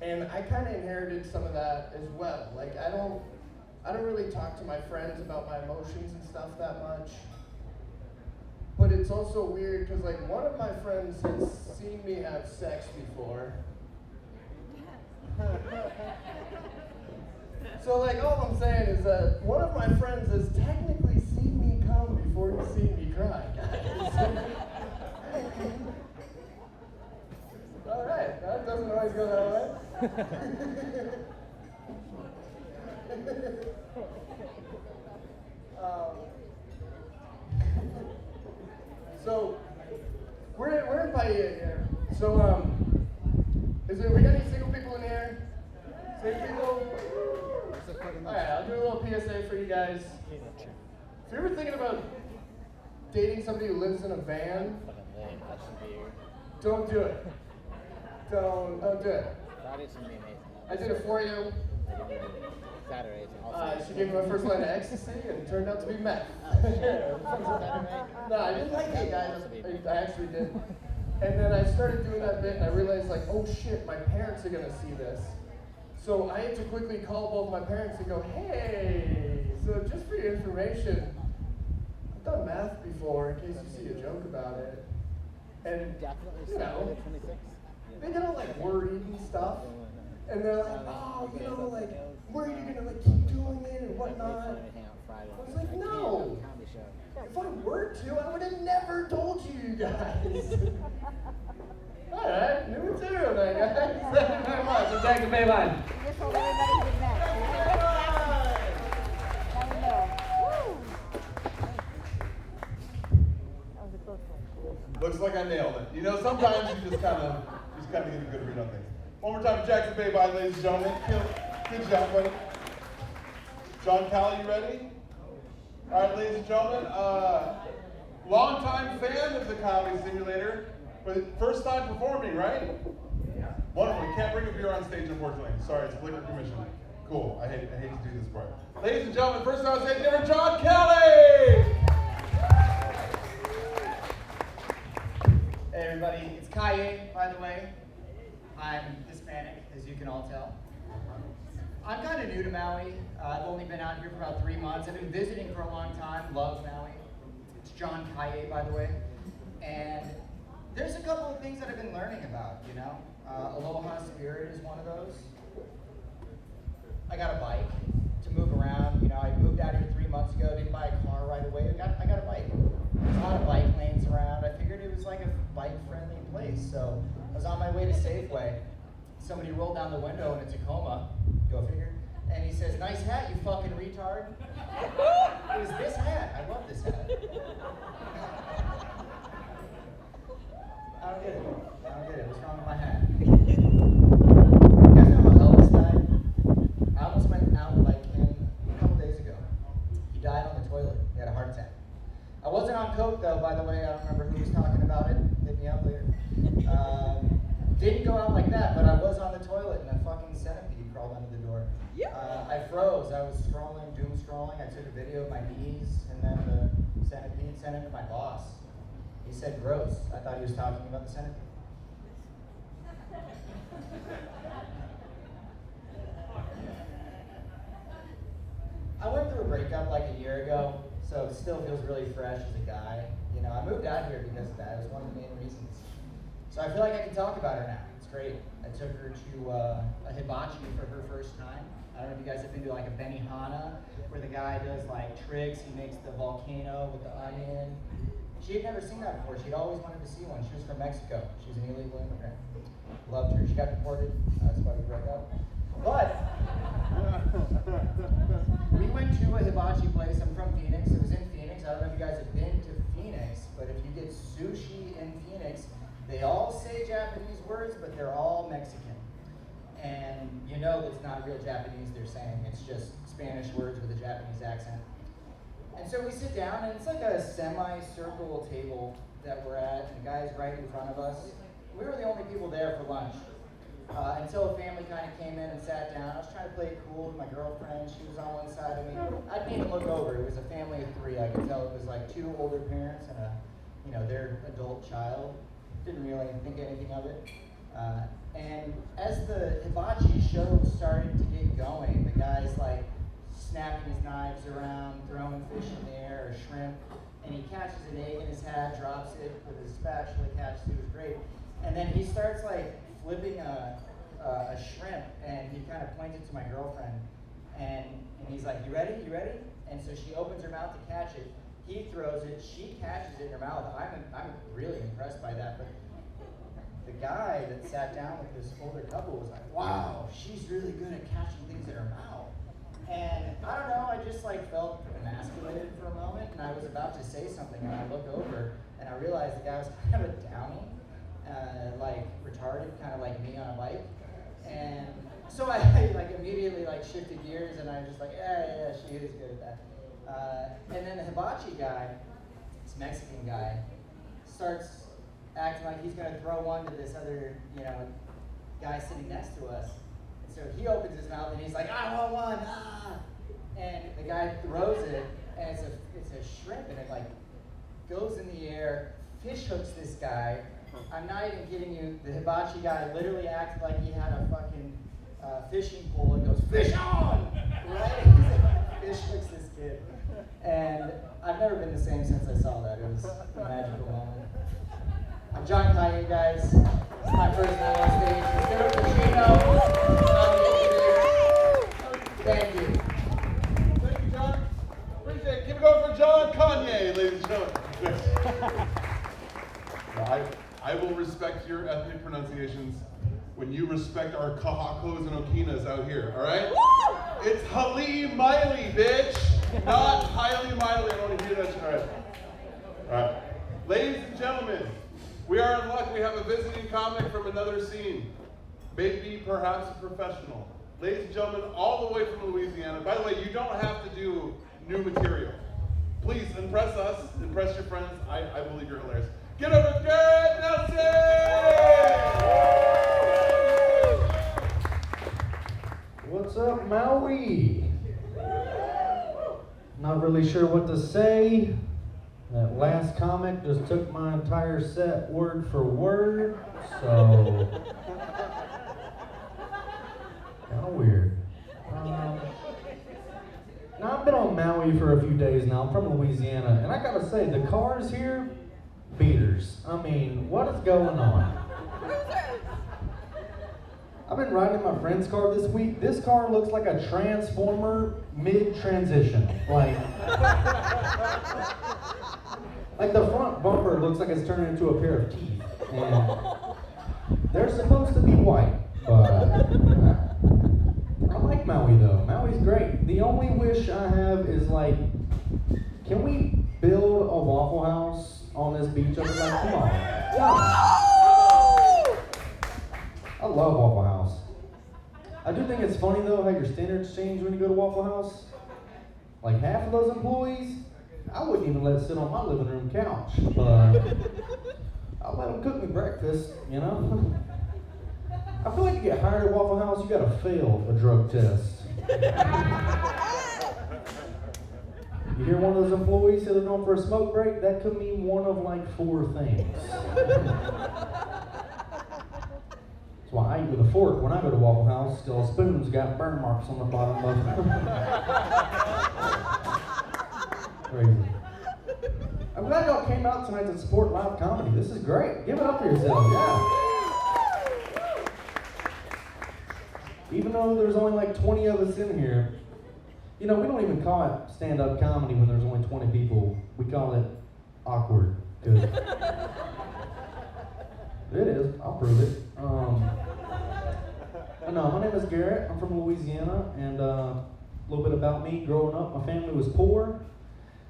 And I kind of inherited some of that as well. Like I don't really talk to my friends about my emotions and stuff that much. But it's also weird because like one of my friends has seen me have sex before. So like all I'm saying is that one of my friends has technically seen me come before he's seen me cry, guys. All right, that doesn't always go that way. So we're in Paia here. So we got any single people in here? Single people? All right, I'll do a little PSA for you guys. If you're ever thinking about dating somebody who lives in a van, don't do it. Don't do it. I did it for you. She gave me my first line of ecstasy and it turned out to be meth. No, I didn't like it, guys. I actually didn't. And then I started doing that bit and I realized like, oh shit, my parents are gonna see this. So I had to quickly call both my parents and go, hey, so just for your information, I've done math before in case you see a joke about it. And, they get all like worried and stuff. And they're like, oh, like, worried you're gonna like keep doing it and whatnot. I was like, no. If I were to, I would have never told you guys. All right, new material then, guys. Thank you very much. And thank you, Bayline. Just hold everybody's good neck. Let me know. Woo! I nailed it. You know, sometimes you just kind of get a good read on things. One more time, Jackson Bay, bye, ladies and gentlemen. Good job, buddy. John Callie, you ready? All right, ladies and gentlemen, longtime fan of the Comedy Simulator, but first time performing, right? Wonderful. You can't bring a beer on stage, unfortunately. Sorry, it's liquor commission. Cool. I hate to do this part. Ladies and gentlemen, first time on stage, give her John Callie! Hey everybody, it's Paia, by the way. I'm Hispanic, as you can all tell. I'm kind of new to Maui. I've only been out here for about 3 months. I've been visiting for a long time, love Maui. It's John Paia, by the way. And there's a couple of things that I've been learning about, you know. Aloha spirit is one of those. I got a bike to move around. You know, I moved out here 3 months ago, didn't buy a car right away. I got a bike. There's a lot of bike lanes around. I figured it was like a bike-friendly place. So I was on my way to Safeway. Somebody rolled down the window in a Tacoma, go figure, and he says, "Nice hat, you fucking retard." It was this hat. I love this hat. I don't get it. What's wrong with my hat? You guys know how Elvis died? I almost went out like him a couple days ago. He died on the toilet. He had a heart attack. I wasn't on coke though, by the way. I don't remember who was talking about it. Hit me up later. Didn't go out like that, but I was on the toilet and a fucking centipede crawled under the door. I froze. I was scrolling, doom scrolling. I took a video of my knees and then the centipede, sent it to my boss. He said gross. I thought he was talking about the centipede. I went through a breakup like a year ago, so it still feels really fresh as a guy. You know, I moved out here because of that. It was one of the main reasons. So I feel like I can talk about her now. It's great. I took her to a hibachi for her first time. I don't know if you guys have been to like a Benihana, where the guy does like tricks. He makes the volcano with the onion. She had never seen that before. She'd always wanted to see one. She was from Mexico. She was an illegal immigrant. Loved her. She got deported. That's why we broke up. But we went to a hibachi place. I'm from Phoenix. It was in Phoenix. I don't know if you guys have been to Phoenix, but if you get sushi in Phoenix, they all say Japanese words, but they're all Mexican. And you know it's not real Japanese they're saying. It's just Spanish words with a Japanese accent. And so we sit down, and it's like a semi-circle table that we're at, and the guy's right in front of us. We were the only people there for lunch. Until a family kind of came in and sat down. I was trying to play it cool with my girlfriend. She was on one side of me. I didn't even look over. It was a family of 3. I could tell it was like 2 older parents and their adult child. Didn't really think anything of it. And as the hibachi show started to get going, the guy's like snapping his knives around, throwing fish in the air or shrimp, and he catches an egg in his hat, drops it with his spatula, catches it. It was great. And then he starts like flipping a shrimp, and he kind of points it to my girlfriend, and he's like, "You ready? You ready?" And so she opens her mouth to catch it. He throws it. She catches it in her mouth. I'm really impressed by that. But the guy that sat down with this older couple was like, "Wow, she's really good at catching things in her mouth." And I don't know. I just like felt emasculated for a moment, and I was about to say something, and I look over, and I realized the guy was kind of a downy. Like retarded, kind of like me on a bike, and so I like immediately like shifted gears, and I was just like, yeah, she is good at that. And then the hibachi guy, this Mexican guy, starts acting like he's gonna throw one to this other, guy sitting next to us. And so he opens his mouth and he's like, "I want one!" And the guy throws it, and it's a shrimp, and it like goes in the air, fish hooks this guy. I'm not even kidding you. The hibachi guy literally acted like he had a fucking fishing pole and goes, "Fish on!" Right? Fish hooks this kid. And I've never been the same since I saw that. It was a magical moment. I'm John Paia, guys. It's my first night on stage. Let's give it for Chino. Thank you. Thank you, John. Appreciate it. Keep it going for John Kanye, ladies and gentlemen. I will respect your ethnic pronunciations when you respect our kahakos and okinas out here, all right? Woo! It's Hali Miley, bitch, not highly Miley. I want to hear that. All right. Ladies and gentlemen, We are in luck. We have a visiting comic from another scene. Maybe perhaps a professional. Ladies and gentlemen, all the way from Louisiana. By the way, you don't have to do new material. Please impress us, impress your friends. I believe you're hilarious. Get over to Garrett Nelson! What's up, Maui? Not really sure what to say. That last comic just took my entire set word for word, so kind of weird. Now I've been on Maui for a few days now. I'm from Louisiana, and I gotta say, the cars here, beaters. I mean, what is going on? I've been riding in my friend's car this week. This car looks like a transformer mid-transition. Like the front bumper looks like it's turning into a pair of teeth. And they're supposed to be white, but I like Maui though. Maui's great. The only wish I have is like, can we build a Waffle House on this beach? I was like, come on. Yeah. I love Waffle House. I do think it's funny though how your standards change when you go to Waffle House. Like half of those employees, I wouldn't even let sit on my living room couch, but I'll let them cook me breakfast, you know? I feel like to get hired at Waffle House, you gotta fail a drug test. You hear one of those employees say they're going for a smoke break, that could mean one of like 4 things. That's why I eat with a fork when I go to Waffle House. Still, a spoon's got burn marks on the bottom of it. Crazy. I'm glad y'all came out tonight to support live comedy. This is great. Give it up for yourselves, yeah. Even though there's only like 20 of us in here, you know, we don't even call it stand-up comedy when there's only 20 people. We call it awkward. Good. It is. I'll prove it. No, my name is Garrett. I'm from Louisiana, and a little bit about me. Growing up, my family was poor.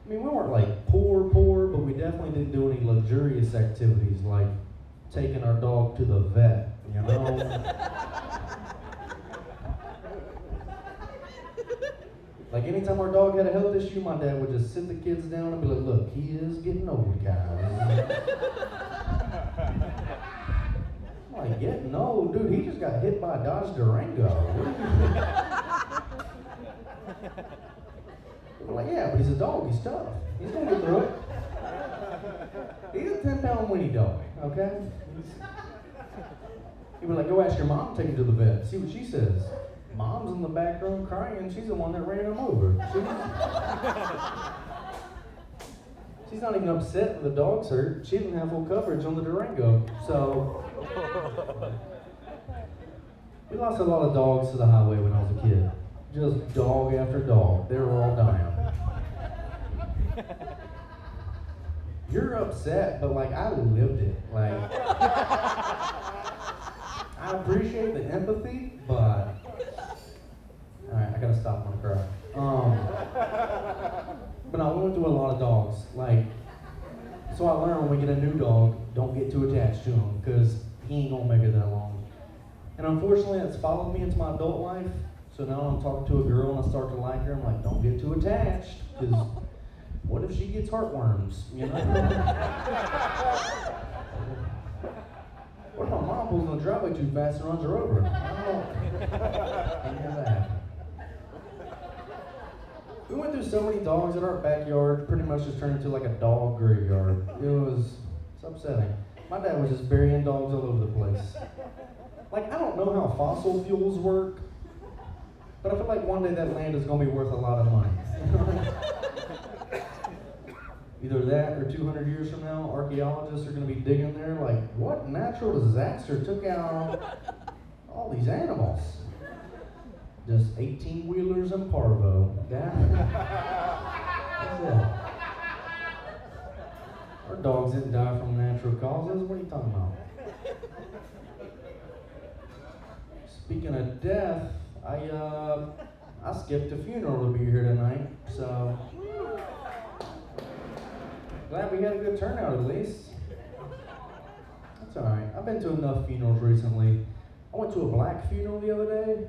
I mean, we weren't like poor, but we definitely didn't do any luxurious activities like taking our dog to the vet, you know? Like anytime our dog had a health issue, my dad would just sit the kids down and be like, look, he is getting old, guys. I'm like, getting old? Dude, he just got hit by a Dodge Durango. We're like, yeah, but he's a dog, he's tough. He's gonna get through it. He's a 10-pound weenie dog, okay? He was like, go ask your mom to take him to the vet. See what she says. Mom's in the back room crying. She's the one that ran him over. She's not even upset that the dog's hurt. She didn't have full coverage on the Durango. So, we lost a lot of dogs to the highway when I was a kid. Just dog after dog. They were all dying. You're upset, but like I lived it. Like, I appreciate the empathy, but alright, I gotta stop my cry. But no, we went through a lot of dogs. Like, so I learned when we get a new dog, don't get too attached to him, because he ain't gonna make it that long. And unfortunately, it's followed me into my adult life. So now I'm talking to a girl and I start to like her. I'm like, don't get too attached, because what if she gets heartworms, you know? What if my mom pulls in the driveway too fast and runs her over? I don't know. Can't have that. We went through so many dogs in our backyard, pretty much just turned into like a dog graveyard. It's upsetting. My dad was just burying dogs all over the place. Like, I don't know how fossil fuels work, but I feel like one day that land is gonna be worth a lot of money. Either that or 200 years from now, archaeologists are gonna be digging there like, what natural disaster took out all these animals? Just 18-wheelers and parvo. That's it. Our dogs didn't die from natural causes. What are you talking about? Speaking of death, I skipped a funeral to be here tonight, so glad we had a good turnout at least. It's alright. I've been to enough funerals recently. I went to a black funeral the other day.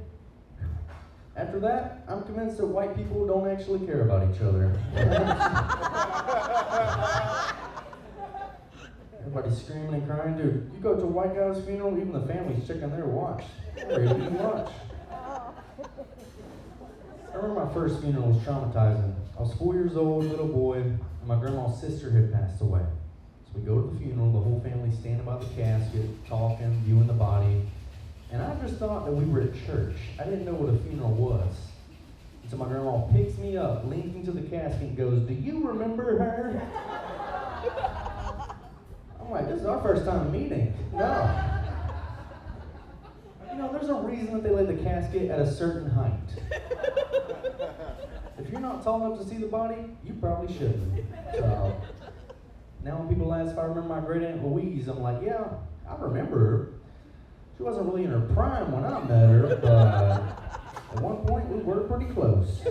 After that, I'm convinced that white people don't actually care about each other. Everybody's screaming and crying. Dude, you go to a white guy's funeral, even the family's checking their watch. They're ready to eat lunch. I remember my first funeral was traumatizing. I was 4 years old, little boy, and my grandma's sister had passed away. So we go to the funeral, the whole family's standing by the casket, talking, viewing the body. And I just thought that we were at church. I didn't know what a funeral was. And so my grandma picks me up, leans me to the casket and goes, "Do you remember her?" I'm like, this is our first time meeting. No. You know, there's a reason that they lay the casket at a certain height. If you're not tall enough to see the body, you probably shouldn't. So, now when people ask if I remember my great Aunt Louise, I'm like, yeah, I remember her. She wasn't really in her prime when I met her, but at one point we were pretty close.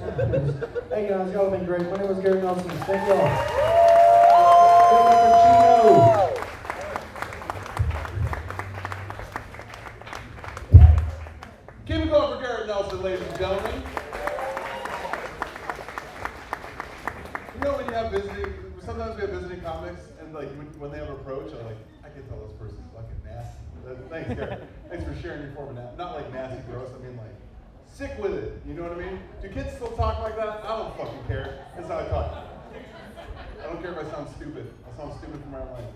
Hey guys, y'all have been great. My name is Gary Nelson. Thank y'all. Give it up for Chino. Keep it going for Garrett Nelson, ladies and gentlemen. You know when you have visiting, sometimes we have visiting comics, and like when they have an approach, I'm like, I can tell this person's fucking nasty. Thanks, Garrett. Thanks for sharing your form of not like nasty, gross. I mean like sick with it. You know what I mean? Do kids still talk like that? I don't fucking care. That's how I talk. I don't care if I sound stupid. I sound stupid from my own life.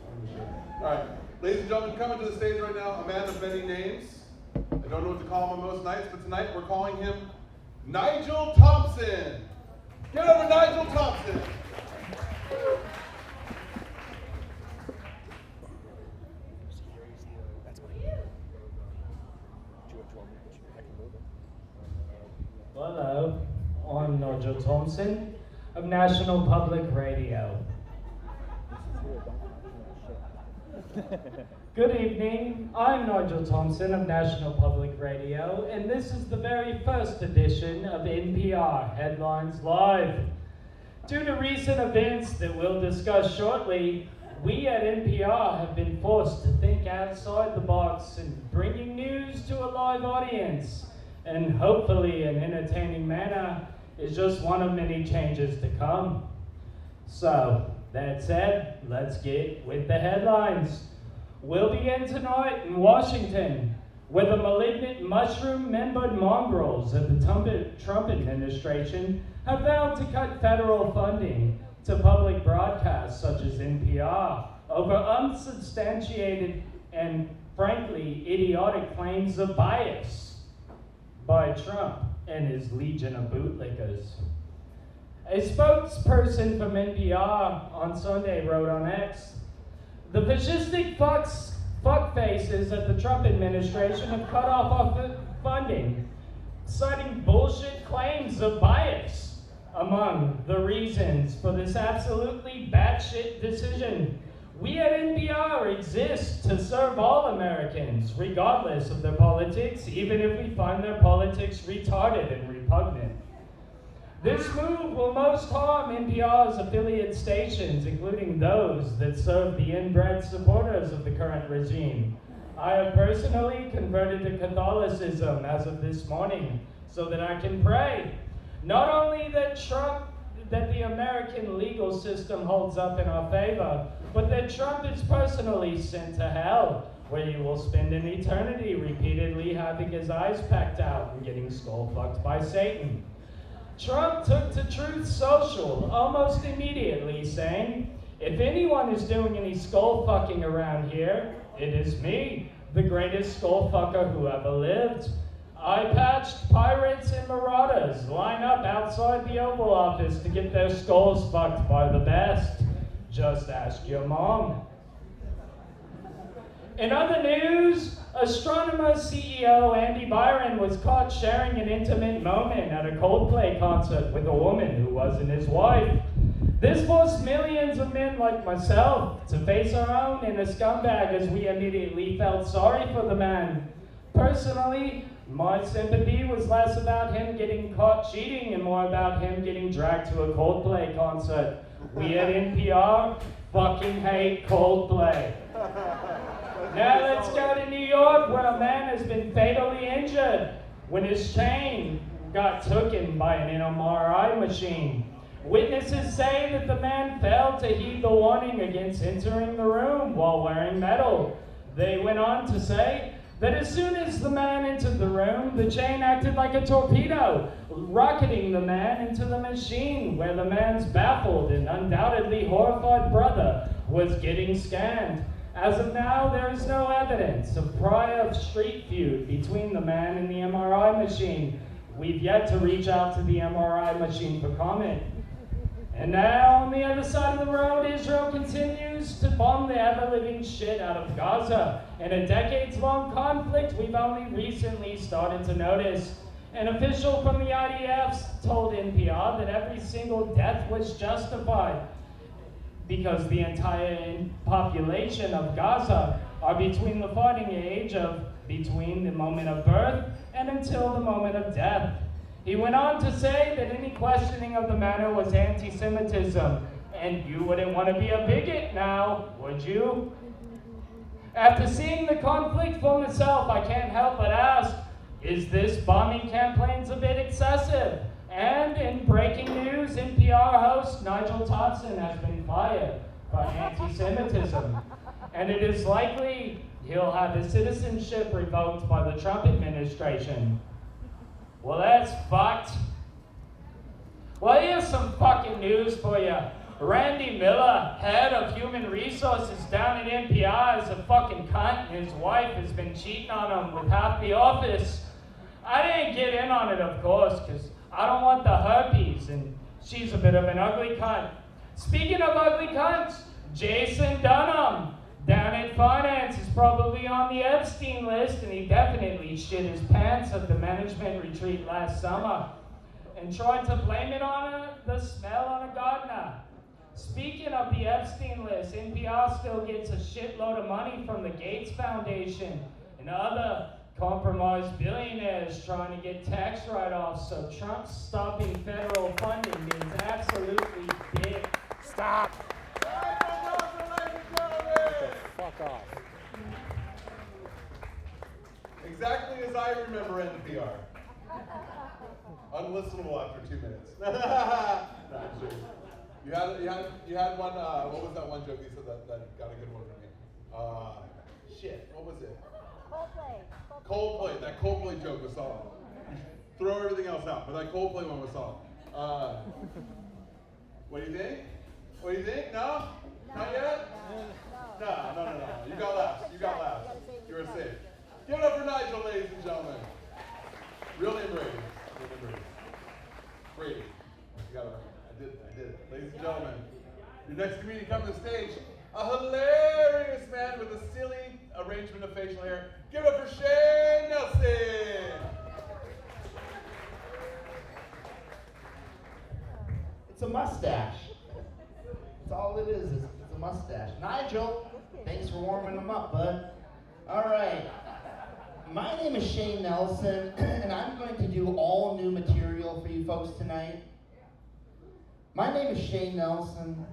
All right, ladies and gentlemen, coming to the stage right now, a man of many names. I don't know what to call him on most nights, but tonight we're calling him Nigel Thompson. Get over Nigel Thompson. Hello, I'm Nigel Thompson of National Public Radio. Good evening, I'm Nigel Thompson of National Public Radio, and this is the very first edition of NPR Headlines Live. Due to recent events that we'll discuss shortly, we at NPR have been forced to think outside the box and bringing news to a live audience, and hopefully an entertaining manner, is just one of many changes to come. So, that said, let's get with the headlines. We'll begin tonight in Washington, where the malignant mushroom-membered mongrels of the Trump administration have vowed to cut federal funding to public broadcasts such as NPR over unsubstantiated and frankly idiotic claims of bias by Trump and his legion of bootlickers. A spokesperson from NPR on Sunday wrote on X, "The fascistic fuckfaces of the Trump administration have cut off our funding, citing bullshit claims of bias among the reasons for this absolutely batshit decision. We at NPR exist to serve all Americans, regardless of their politics, even if we find their politics retarded and repugnant. This move will most harm NPR's affiliate stations, including those that serve the inbred supporters of the current regime. I have personally converted to Catholicism as of this morning so that I can pray. Not only that the American legal system holds up in our favor, but that Trump is personally sent to hell, where he will spend an eternity repeatedly having his eyes pecked out and getting skull-fucked by Satan." Trump took to Truth Social almost immediately, saying, "If anyone is doing any skull-fucking around here, it is me, the greatest skull-fucker who ever lived. Eye-patched pirates and marauders line up outside the Oval Office to get their skulls fucked by the best. Just ask your mom." In other news, Astronomer CEO Andy Byron was caught sharing an intimate moment at a Coldplay concert with a woman who wasn't his wife. This forced millions of men like myself to face our own inner scumbag as we immediately felt sorry for the man. Personally, my sympathy was less about him getting caught cheating and more about him getting dragged to a Coldplay concert. We at NPR fucking hate Coldplay. Now let's go to New York, where a man has been fatally injured when his chain got taken by an MRI machine. Witnesses say that the man failed to heed the warning against entering the room while wearing metal. They went on to say that as soon as the man entered the room, the chain acted like a torpedo, rocketing the man into the machine, where the man's baffled and undoubtedly horrified brother was getting scanned. As of now, there is no evidence of prior street feud between the man and the MRI machine. We've yet to reach out to the MRI machine for comment. And now, on the other side of the road, Israel continues to bomb the ever-living shit out of Gaza. In a decades-long conflict, we've only recently started to notice. An official from the IDF told NPR that every single death was justified because the entire population of Gaza are between the fighting age of between the moment of birth and until the moment of death. He went on to say that any questioning of the matter was anti-Semitism, and you wouldn't want to be a bigot now, would you? After seeing the conflict for myself, I can't help but ask, is this bombing campaign a bit excessive? And in breaking news, NPR host Nigel Thompson has been fired for anti-Semitism, and it is likely he'll have his citizenship revoked by the Trump administration. Well, that's fucked. Well, here's some fucking news for you. Randy Miller, head of human resources down at NPR, is a fucking cunt, and his wife has been cheating on him with half the office. I didn't get in on it, of course, because I don't want the herpes, and she's a bit of an ugly cunt. Speaking of ugly cunts, Jason Dunham, down at finance, is probably on the Epstein list, and he definitely shit his pants at the management retreat last summer and tried to blame it on the smell on a gardener. Speaking of the Epstein list, NPR still gets a shitload of money from the Gates Foundation and other compromised billionaires trying to get tax write-offs, so Trump's stopping federal funding means absolutely dick. Stop! Fuck off. Exactly as I remember NPR. Unlistenable after 2 minutes. No, I'm serious. You had one. What was that one joke you said that got a good one from me? Shit. What was it? Coldplay. That Coldplay joke was solid. You should throw everything else out, but that Coldplay one was solid. What do you think? What do you think? No? Not yet? No. You got last. You were safe. Give it up for Nigel, ladies and gentlemen. Real name Brady. Brady. You got it right. I did it. Ladies and gentlemen, your next comedian coming to the stage, a hilarious man with a silly arrangement of facial hair. Give it up for Shane Nelson. It's a mustache. That's all it is. It's a mustache. Nigel, thanks for warming them up, bud. All right. My name is Shane Nelson, and I'm going to do all new material for you folks tonight. My name is Shane Nelson,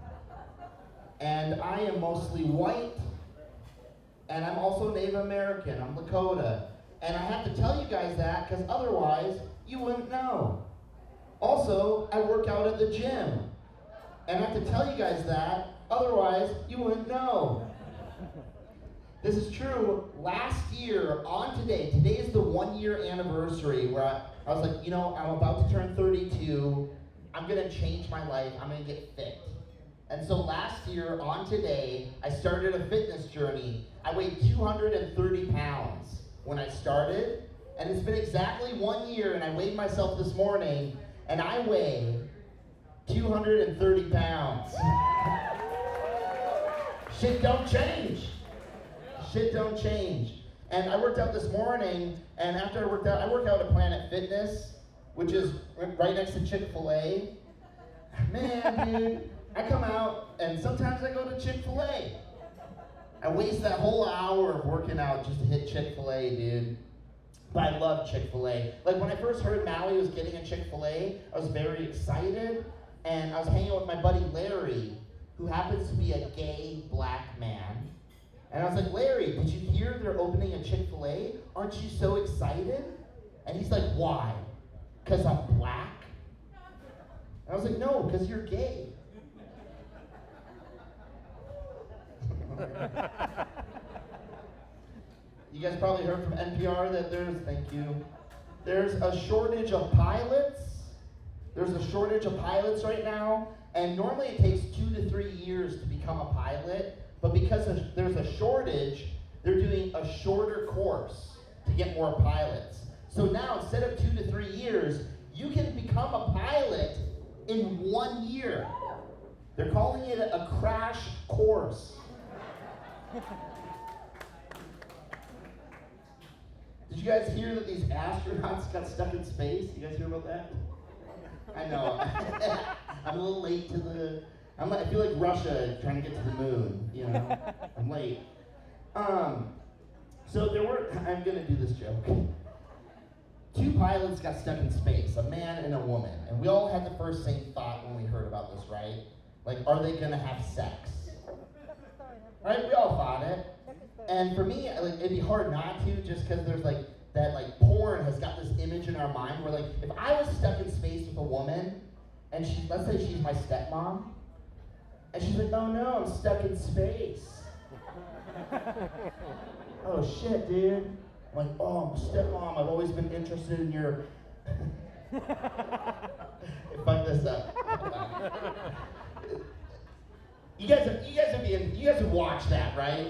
and I am mostly white, and I'm also Native American. I'm Lakota. And I have to tell you guys that because otherwise you wouldn't know. Also, I work out at the gym. And I have to tell you guys that, otherwise you wouldn't know. This is true. Last year, on today is the 1 year anniversary where I was like, I'm about to turn 32. I'm gonna change my life. I'm gonna get fit. And so last year, on today, I started a fitness journey. I weighed 230 pounds when I started, and it's been exactly 1 year, and I weighed myself this morning, and I weigh 230 pounds. Shit don't change. And I worked out this morning, and after I work out at Planet Fitness, which is right next to Chick-fil-A. Man, dude, I come out, and sometimes I go to Chick-fil-A. I waste that whole hour of working out just to hit Chick-fil-A, dude. But I love Chick-fil-A. Like, when I first heard Maui was getting a Chick-fil-A, I was very excited, and I was hanging with my buddy Larry, who happens to be a gay black man. And I was like, Larry, did you hear they're opening a Chick-fil-A? Aren't you so excited? And he's like, why? Because I'm black? And I was like, no, because you're gay. You guys probably heard from NPR that there's a shortage of pilots. There's a shortage of pilots right now, and normally it takes 2 to 3 years to become a pilot, but because there's a shortage, they're doing a shorter course to get more pilots. So now, instead of 2 to 3 years, you can become a pilot in 1 year. They're calling it a crash course. Did you guys hear that these astronauts got stuck in space? You guys hear about that? I know. I'm a little late to the. I feel like Russia trying to get to the moon. You know, I'm late. So there were. I'm gonna do this joke. 2 pilots got stuck in space, a man and a woman, and we all had the first same thought when we heard about this, right? Like, are they gonna have sex? Right? We all thought it. And for me, like, it'd be hard not to, just because there's like that, like, porn has got this image in our mind where, like, if I was stuck in space with a woman, and let's say she's my stepmom, and she's like, oh no, I'm stuck in space. Oh shit, dude. I'm like, oh, stepmom, I've always been interested in your. Fuck this up. You guys have watched that, right?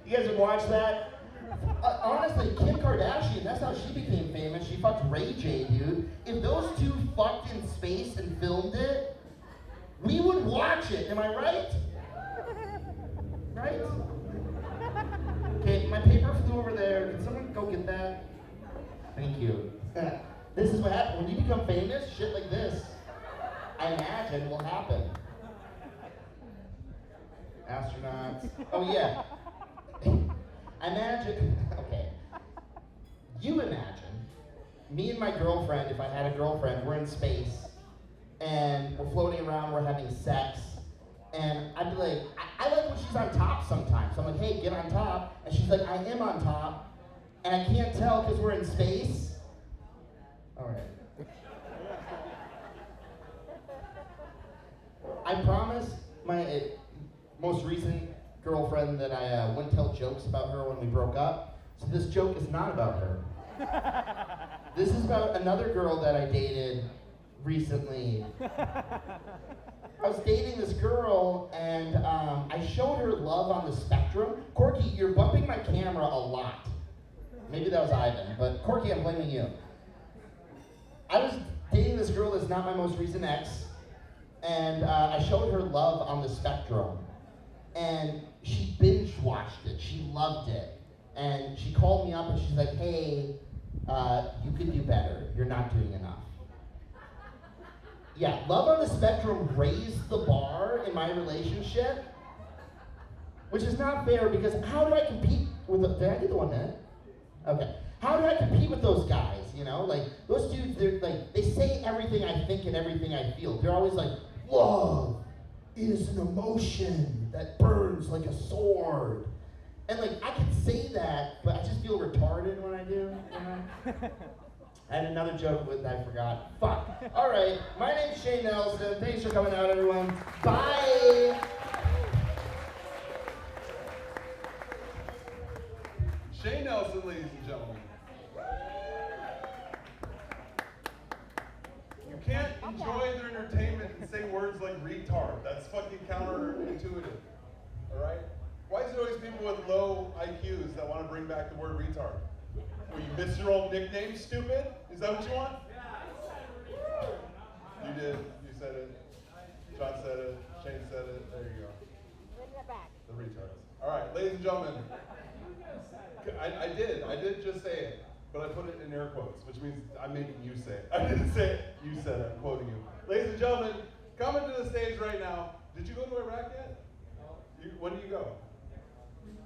You guys have watched that? Honestly, Kim Kardashian, that's how she became famous. She fucked Ray J, dude. If those 2 fucked in space and filmed it, we would watch it. Am I right? Right? Okay, my paper flew over there. Can someone go get that? Thank you. This is what happens. When you become famous, shit like this, I imagine, will happen. Astronauts. Oh yeah. You imagine me and my girlfriend, if I had a girlfriend, we're in space, and we're floating around, we're having sex, and I'd be like, I like when she's on top sometimes. So I'm like, hey, get on top. And she's like, I am on top, and I can't tell because we're in space. All right. I promised my most recent girlfriend that I wouldn't tell jokes about her when we broke up. So this joke is not about her. This is about another girl that I dated recently. I was dating this girl, and I showed her love on the spectrum. Corky, you're bumping my camera a lot. Maybe that was Ivan, but Corky, I'm blaming you. I was dating this girl that's not my most recent ex, and I showed her love on the spectrum. And she binge watched it. She loved it. And she called me up and she's like, hey, you could do better. You're not doing enough. Yeah, love on the spectrum raised the bar in my relationship, which is not fair because how do I compete with did I do the 1 minute? Okay. How do I compete with those guys, you know? Like, those dudes, they're like, they say everything I think and everything I feel. They're always like, love is an emotion that burns like a sword. And like, I can say that, but I just feel retarded when I do, you know? I had another joke with I forgot. Fuck. All right, my name's Shane Nelson. Thanks for coming out, everyone. Bye. Shane Nelson, ladies and gentlemen. You can't enjoy their entertainment and say words like retard. That's fucking counterintuitive. All right? Why is it always people with low IQs that want to bring back the word retard? Well, you miss your old nickname, stupid? Is that what you want? You did. You said it. John said it. Shane said it. There you go. The retards. All right, ladies and gentlemen. I did just say it, but I put it in air quotes, which means I'm making you say it. I didn't say it. You said it. I'm quoting you. Ladies and gentlemen, coming to the stage right now. Did you go to Iraq yet? When do you go?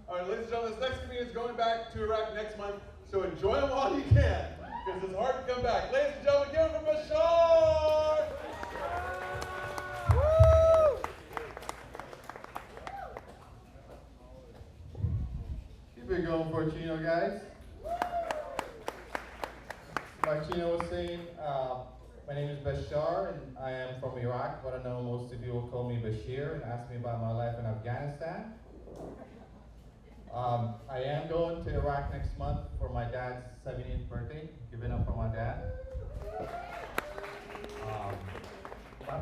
All right, ladies and gentlemen, this next comedian is going back to Iraq next month, so enjoy them while you can, because it's hard to come back. Ladies and gentlemen, give it for Bashar! Woo! it going for Chino, guys. Like Chino was saying, my name is Bashar, and I am from Iraq, but I know most of you will call me Bashir and ask me about my life in Afghanistan. I am going to Iraq next month for my dad's 70th birthday. Give it up for my dad. My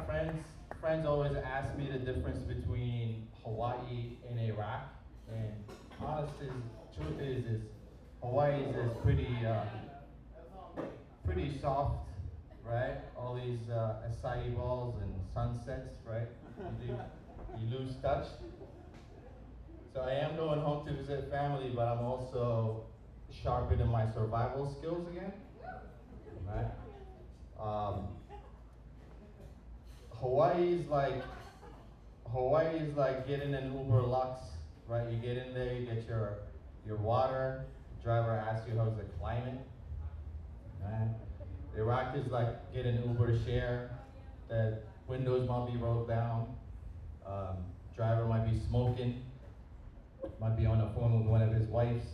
friends always ask me the difference between Hawaii and Iraq, and honestly, truth is Hawaii is pretty soft, right? All these acai balls and sunsets, right? You lose touch. So I am going home to visit family, but I'm also sharpening my survival skills again, right? Hawaii is like getting an Uber Lux, right? You get in there, you get your water. The driver asks you how's the climate, right? Iraq is like getting Uber share. The windows might be rolled down. Driver might be smoking. Might be on the phone with one of his wives.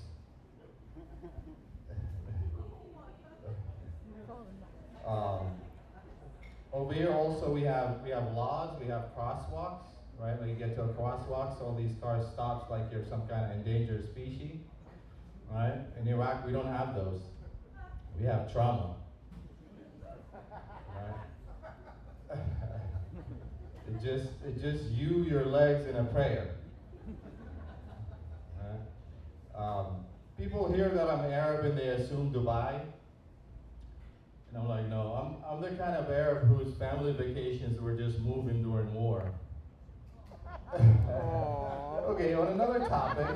Over here also we have laws, we have crosswalks, right? When you get to a crosswalk, all these cars stops like you're some kind of endangered species, right? In Iraq we don't have those. We have trauma, right? It's just you, your legs, and a prayer. Right? People hear that I'm Arab and they assume Dubai. And I'm like, no, I'm the kind of Arab whose family vacations were just moving during war. Okay, on another topic.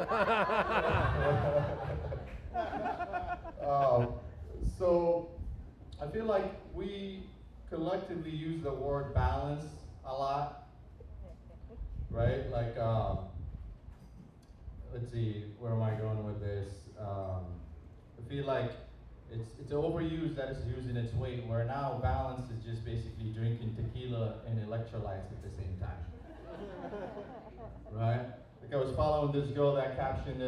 So I feel like we collectively use the word balance a lot, right? Like, let's see, where am I going with this? I feel like it's overused that it's using its weight, where now balance is just basically drinking tequila and electrolytes at the same time. Right? Like I was following this girl that captioned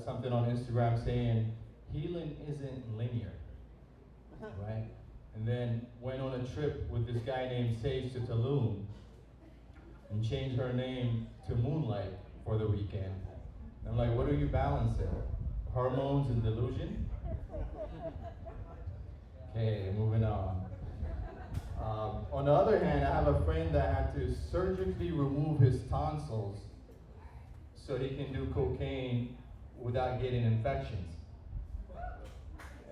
something on Instagram saying, healing isn't linear. Right? And then went on a trip with this guy named Sage to Tulum and changed her name to Moonlight for the weekend. I'm like, what are you balancing? Hormones and delusion? Okay, moving on. On the other hand, I have a friend that had to surgically remove his tonsils so he can do cocaine without getting infections.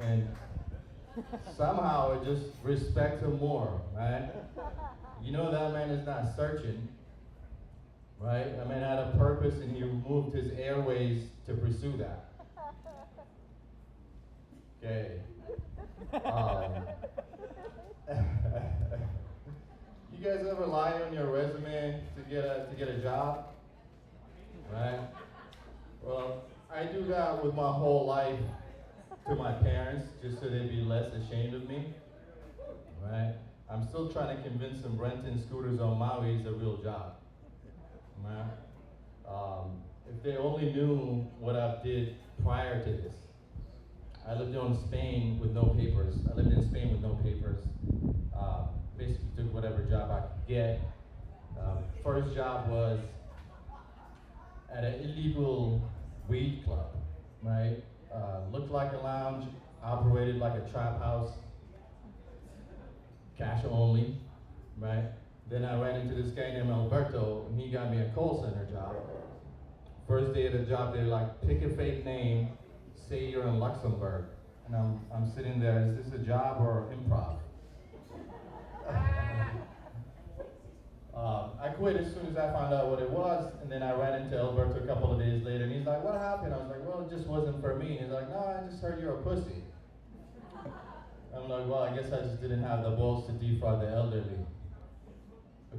And somehow I just respect him more, right? You know that man is not searching, right? That man had a purpose and he removed his airways to pursue that. Okay. You guys ever lie on your resume to get a job? Right? Well, I do that with my whole life to my parents, just so they'd be less ashamed of me. Right? I'm still trying to convince them renting scooters on Maui is a real job. Right? If they only knew what I did prior to this. I lived in Spain with no papers. Basically took whatever job I could get. First job was at an illegal weed club, right? Looked like a lounge, operated like a trap house, cash only, right? Then I ran into this guy named Alberto, and he got me a call center job. First day of the job, they're like, pick a fake name, say you're in Luxembourg. And I'm sitting there, is this a job or improv? I quit as soon as I found out what it was, and then I ran into Alberto a couple of days later, and he's like, what happened? I was like, well, it just wasn't for me. And he's like, no, I just heard you're a pussy. I'm like, well, I guess I just didn't have the balls to defraud the elderly.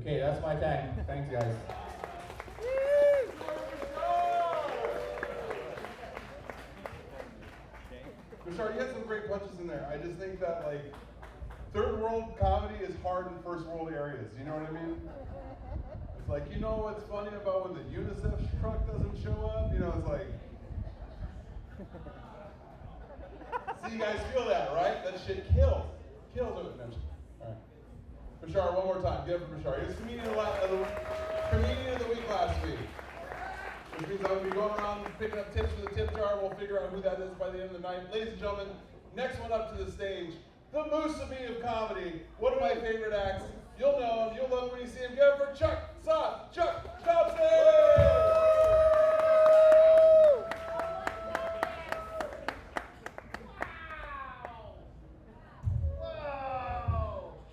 Okay, that's my time. Thanks, guys. Bashar, you had some great punches in there. I just think that, like, third world comedy is hard in first world areas. You know what I mean? It's like, you know what's funny about when the UNICEF truck doesn't show up? You know, it's like, See, you guys feel that, right? That shit kills. Kills it. No, all right. Bashar, one more time. Give it for Bashar. He was comedian of the week last week. Which means I'm going to be going around picking up tips for the tip jar. We'll figure out who that is by the end of the night. Ladies and gentlemen, next one up to the stage, the Musabi of comedy. One of my favorite acts. You'll know him. You'll love him when you see him. Give it for Chuck Thompson!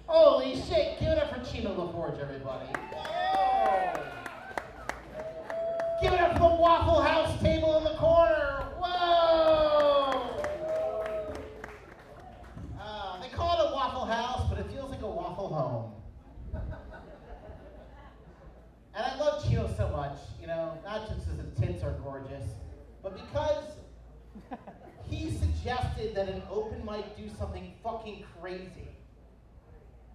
Holy shit, give it up for Chino LaForge, everybody. Whoa. Give it up for the Waffle House table in the corner. Whoa! They call it a Waffle House, but it feels like a Waffle Home. And I love Chino so much, not just because his tits are gorgeous, but because he suggested that an open mic do something fucking crazy.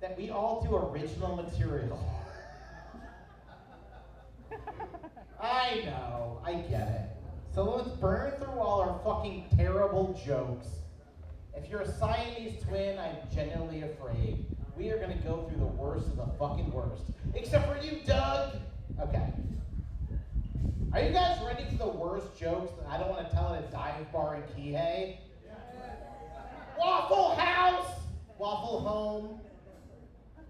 That we all do original material. I know, I get it. So let's burn through all our fucking terrible jokes. If you're a Siamese twin, I'm genuinely afraid. We are gonna go through the worst of the fucking worst. Except for you, Doug! Okay. Are you guys ready for the worst jokes that I don't want to tell at a dive bar in Kihei? Waffle House! Waffle Home.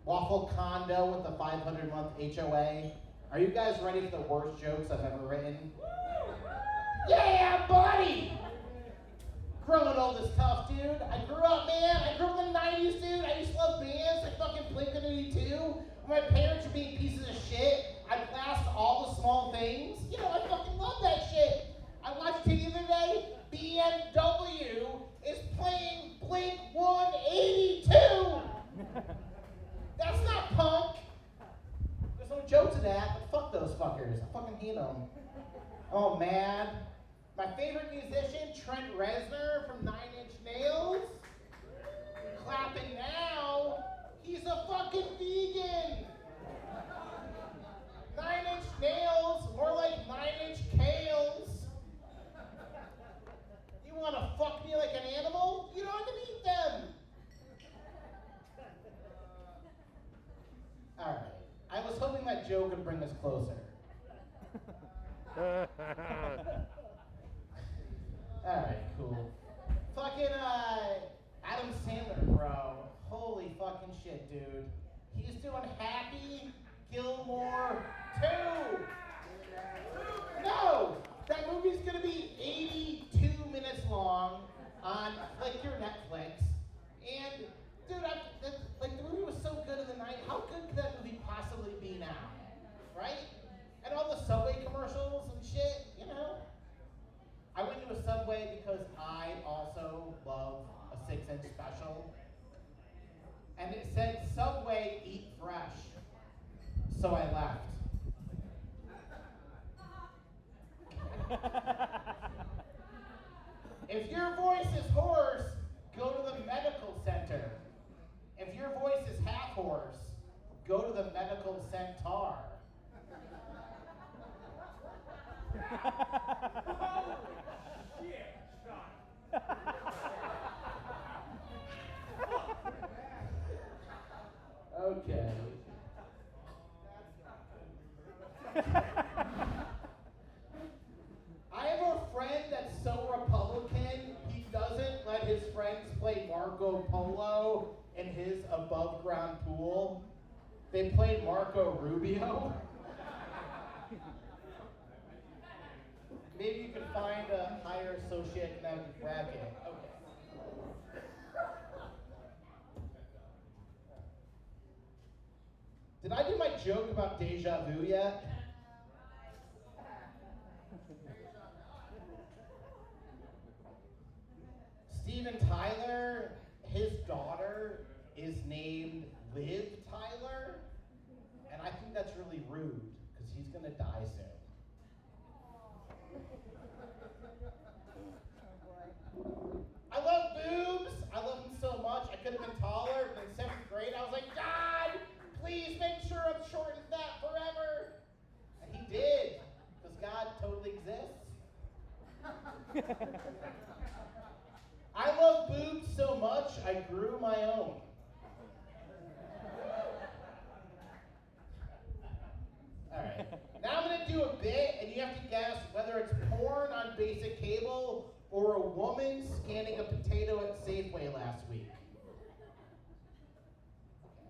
Waffle Condo with the 500-month HOA. Are you guys ready for the worst jokes I've ever written? Yeah, buddy! Growing old is tough, dude. I grew up in the 90s, dude. I used to love bands like fucking Blink-182. When my parents were being pieces of shit, I blast all the small things. I fucking love that shit. I watched TV the other day. BMW is playing Blink-182. That's not punk. There's no joke to that, but fuck those fuckers. I fucking hate them. Oh, man. My favorite musician, Trent Reznor from 9 Inch Nails. Clapping now. He's a fucking vegan. 9 Inch Nails, more like 9 Inch Kales. You want to fuck me like an animal? You don't have to eat them. All right. I was hoping that joke would bring us closer. All right, cool. Fucking Adam Sandler, bro. Holy fucking shit, dude. He's doing Happy Gilmore 2. No! That movie's gonna be 82 minutes long on like your Netflix. And dude, the movie was so good in the night. How good could that movie possibly be now? Right? And all the Subway commercials and shit, I went to a Subway because I also love a 6-inch special. And it said, Subway, eat fresh. So I left. If your voice is hoarse, go to the medical center. If your voice is half hoarse, go to the medical centaur. Okay. I have a friend that's so Republican, he doesn't let his friends play Marco Polo in his above ground pool. They played Marco Rubio. Maybe you can find a higher socioeconomic bracket. Okay. Did I do my joke about deja vu yet? Steven Tyler, his daughter is named Liv Tyler, and I think that's really rude because he's gonna die soon. I love boobs. I love them so much. I could have been taller, but in 7th grade, I was like, God, please make sure I'm short and fat forever. And he did, because God totally exists. I love boobs so much, I grew my own. Alright, now I'm gonna do a bit, and you have to guess whether it's porn on basic cable or a woman scanning a potato at Safeway last week.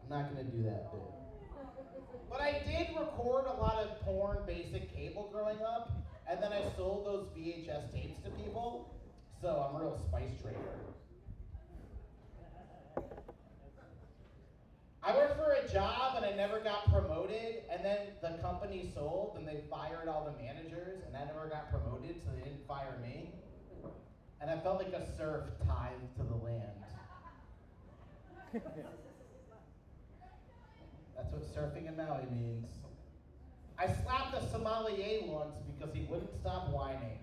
I'm not gonna do that bit. But I did record a lot of porn basic cable growing up, and then I sold those VHS tapes to people, so I'm a real spice trader. I worked for a job and I never got promoted, and then the company sold and they fired all the managers, and I never got promoted, so they didn't fire me. And I felt like a serf tied to the land. That's what surfing in Maui means. I slapped a sommelier once because he wouldn't stop whining.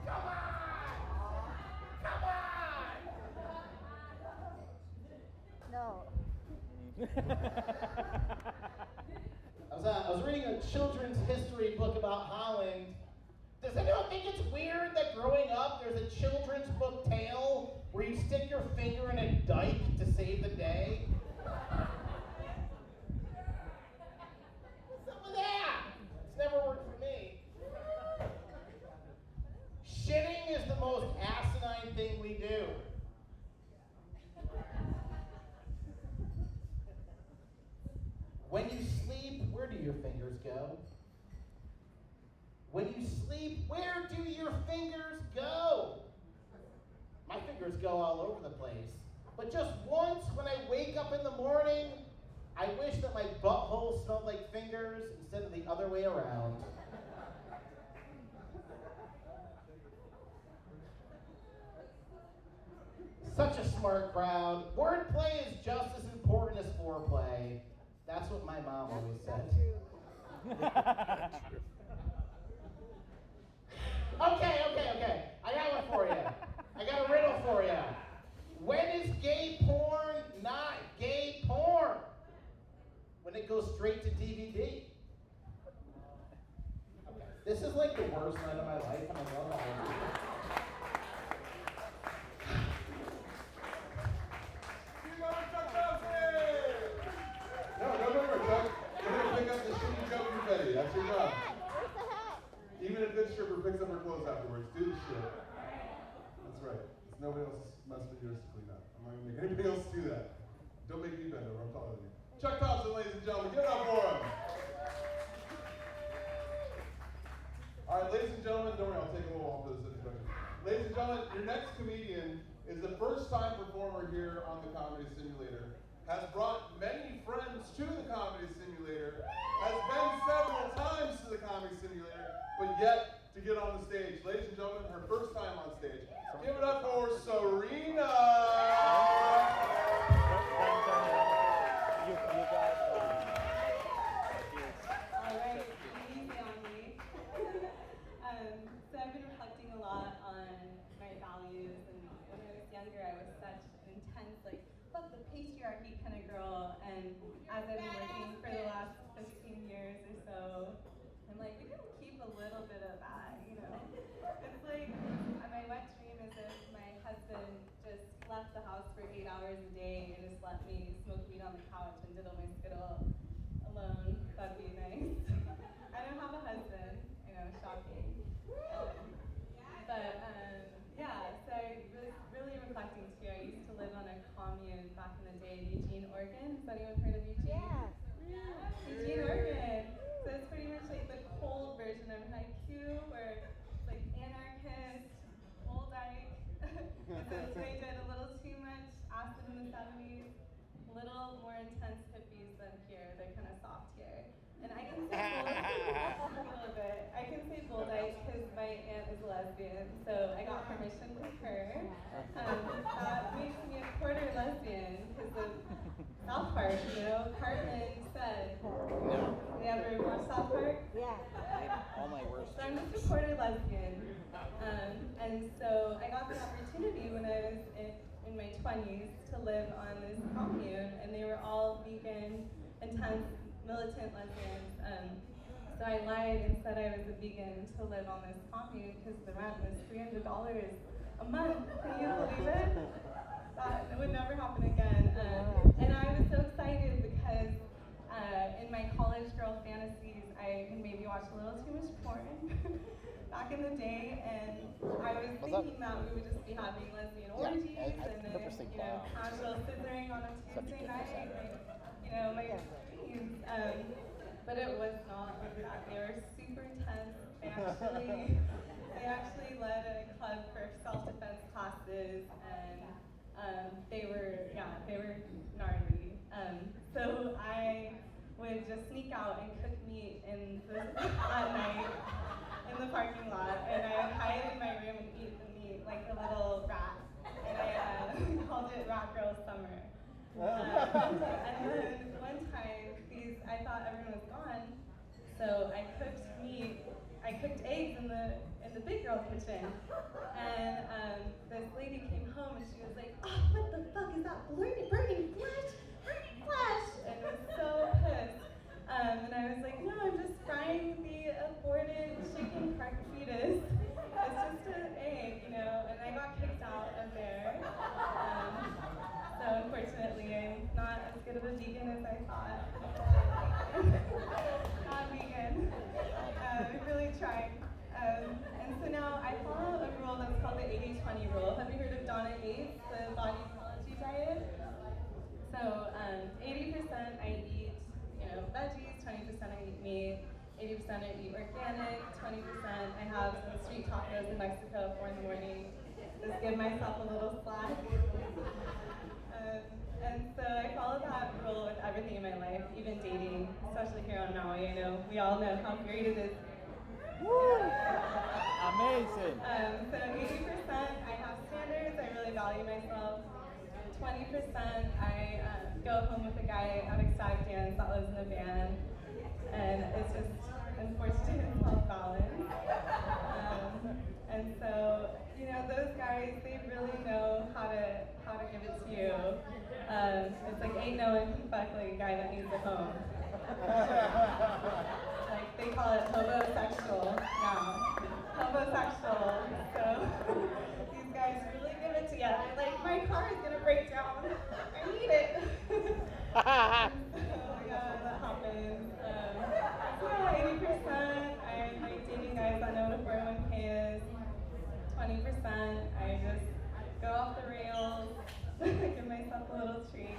Come on! Come on! No. I was reading a children's history book about Holland. Does anyone think it's weird that growing up there's a children's book tale where you stick your finger in a dike to save the day? What's up with that? It's never worked for me. Shitting is the most asinine thing we do. When you sleep, where do your fingers go? When you sleep, where do your fingers go? My fingers go all over the place. But just once, when I wake up in the morning, I wish that my butthole smelled like fingers instead of the other way around. Such a smart crowd. Wordplay is just as important as foreplay. That's what my mom always said. Okay. I got one for you. I got a riddle for you. When is gay porn not gay porn? When it goes straight to DVD. Okay. This is like the worst night of my life, and I love all of you. No, Chuck. You're gonna pick up the shitty joke confetti. That's your job. Where's the hat? Even a good stripper picks up her clothes afterwards. Do the shit. That's right. It's nobody else's mess but yours to clean up. I'm not gonna make anybody else do that. Don't make me bend over. I'm taller than you. Chuck Thompson, ladies and gentlemen. Give it up for him. All right, ladies and gentlemen. Don't worry, I'll take a little while for this introduction. Ladies and gentlemen, your next comedian is the first-time performer here on the Comedy Simulator. Has brought many friends to the Comedy Simulator, has been several times to the Comedy Simulator, but yet to get on the stage. Ladies and gentlemen, her first time on stage. Give it up for Serena! All right, easy on me. So I've been reflecting a lot on my values, and when I was younger, I was such an intense, like, fuck the patriarchy kind of girl, and as I've been working for the last 15 years or so, I'm like, we can keep a little bit of that, you know? It's like, my wet dream is if my husband just left the house for 8 hours a day and just let me smoke weed on the couch and diddle my skittle alone. That'd be nice. I don't have a husband, I know, shocking. Yeah, so I was really reflecting too. I used to live on a commune back in the day in Eugene, Oregon. Has anyone heard of Eugene? Yeah. Eugene, Oregon. So it's pretty much like the cold version of haiku, where it's like anarchist, old dyke. And so they did a little too much acid in the 70s, a little more intense hippies than here. They're kind of soft here. And I can say bold, a little bit. I can say bold dyke because my aunt is lesbian, so I got permission with her. That makes me a quarter lesbian because of South Park, you know. Cartman said. No. You ever watch South Park? Yeah. All my worst. So I'm just a quarter lesbian. And so I got the opportunity when I was in my 20s to live on this commune, and they were all vegan, intense, militant lesbians. So So I lied and said I was a vegan to live on this commune because the rent was $300 a month. Can you believe it? That would never happen again. And I was so excited because in my college girl fantasies, I had maybe watched a little too much porn back in the day, and I was thinking that we would just be having lesbian orgies and then, casual scissoring on a Tuesday night, like, my dreams. But it was not like that. They were super tense. They actually led a club for self-defense classes, and they were gnarly. So I would just sneak out and cook meat at night in the parking lot, and I would hide in my room and eat the meat like a little rat. And I called it Rat Girl Summer. And then one time, I thought everyone was gone, so I cooked eggs in the big girl kitchen, and this lady came home and she was like, "Oh, what the fuck is that burning flesh? Burning flesh!" And was so pissed. And I was like, "No, I'm just frying the aborted chicken heart fetus. It's just an egg, And I got kicked out of there. So unfortunately, I'm not as good of a vegan as I thought. Not vegan. I really tried. And so now I follow a rule that's called the 80-20 rule. Have you heard of Donna Yates, the body ecology diet? So 80% I eat, veggies, 20% I eat meat, 80% I eat organic, 20% I have some street tacos in Mexico at 4 in the morning. Just give myself a little slack. And so I follow that rule with everything in my life, even dating, especially here on Maui. I know we all know how great it is. Woo! Amazing. So 80% I have standards, I really value myself. 20% I go home with a guy at ecstatic dance that lives in a van, and it's just unfortunate it's called balance. And so, those guys, they really know how to give it to you. It's like ain't no one can fuck like a guy that needs a home. Like they call it homosexual now. Homosexual. So these guys really give it to you. They're like, my car is gonna break down. I need it. Oh my god, that happens. So 80% I'm like dating guys that know what a 401k is. 20% I just go off the rails, give myself a little treat.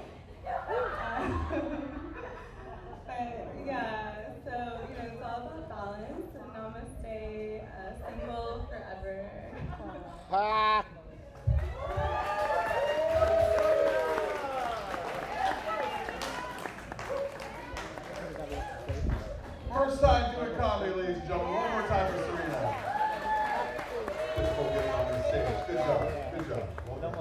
But yeah, so it's all about balance, and namaste, single forever. First time doing comedy, ladies and gentlemen. One more time for Serena. Before getting on the stage. Good job. Good job. Well done.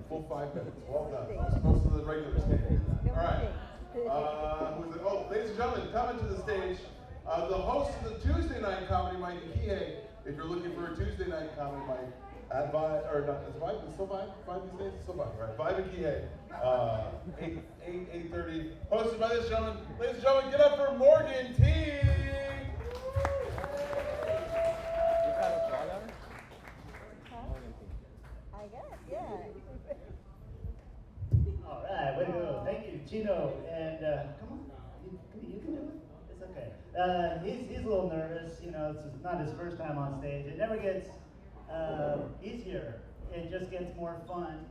Full 5 minutes. Well done. As opposed to the regular stage. All right. Who's it? Oh, ladies and gentlemen, coming to the stage, the host of the Tuesday night comedy, Mike Kihei. If you're looking for a Tuesday night comedy, Mike, at Vibe, or not, is Vibe, it's still Vibe? Vibe these days? It's still Vibe, right? Vibe and Kihei, 8:30, hosted by this gentleman. Ladies and gentlemen, get up for Morgan T. I guess, yeah. All right, way to go. Thank you, Chino. And come on, you can do it. It's okay. He's a little nervous. It's not his first time on stage. It never gets easier. It just gets more fun.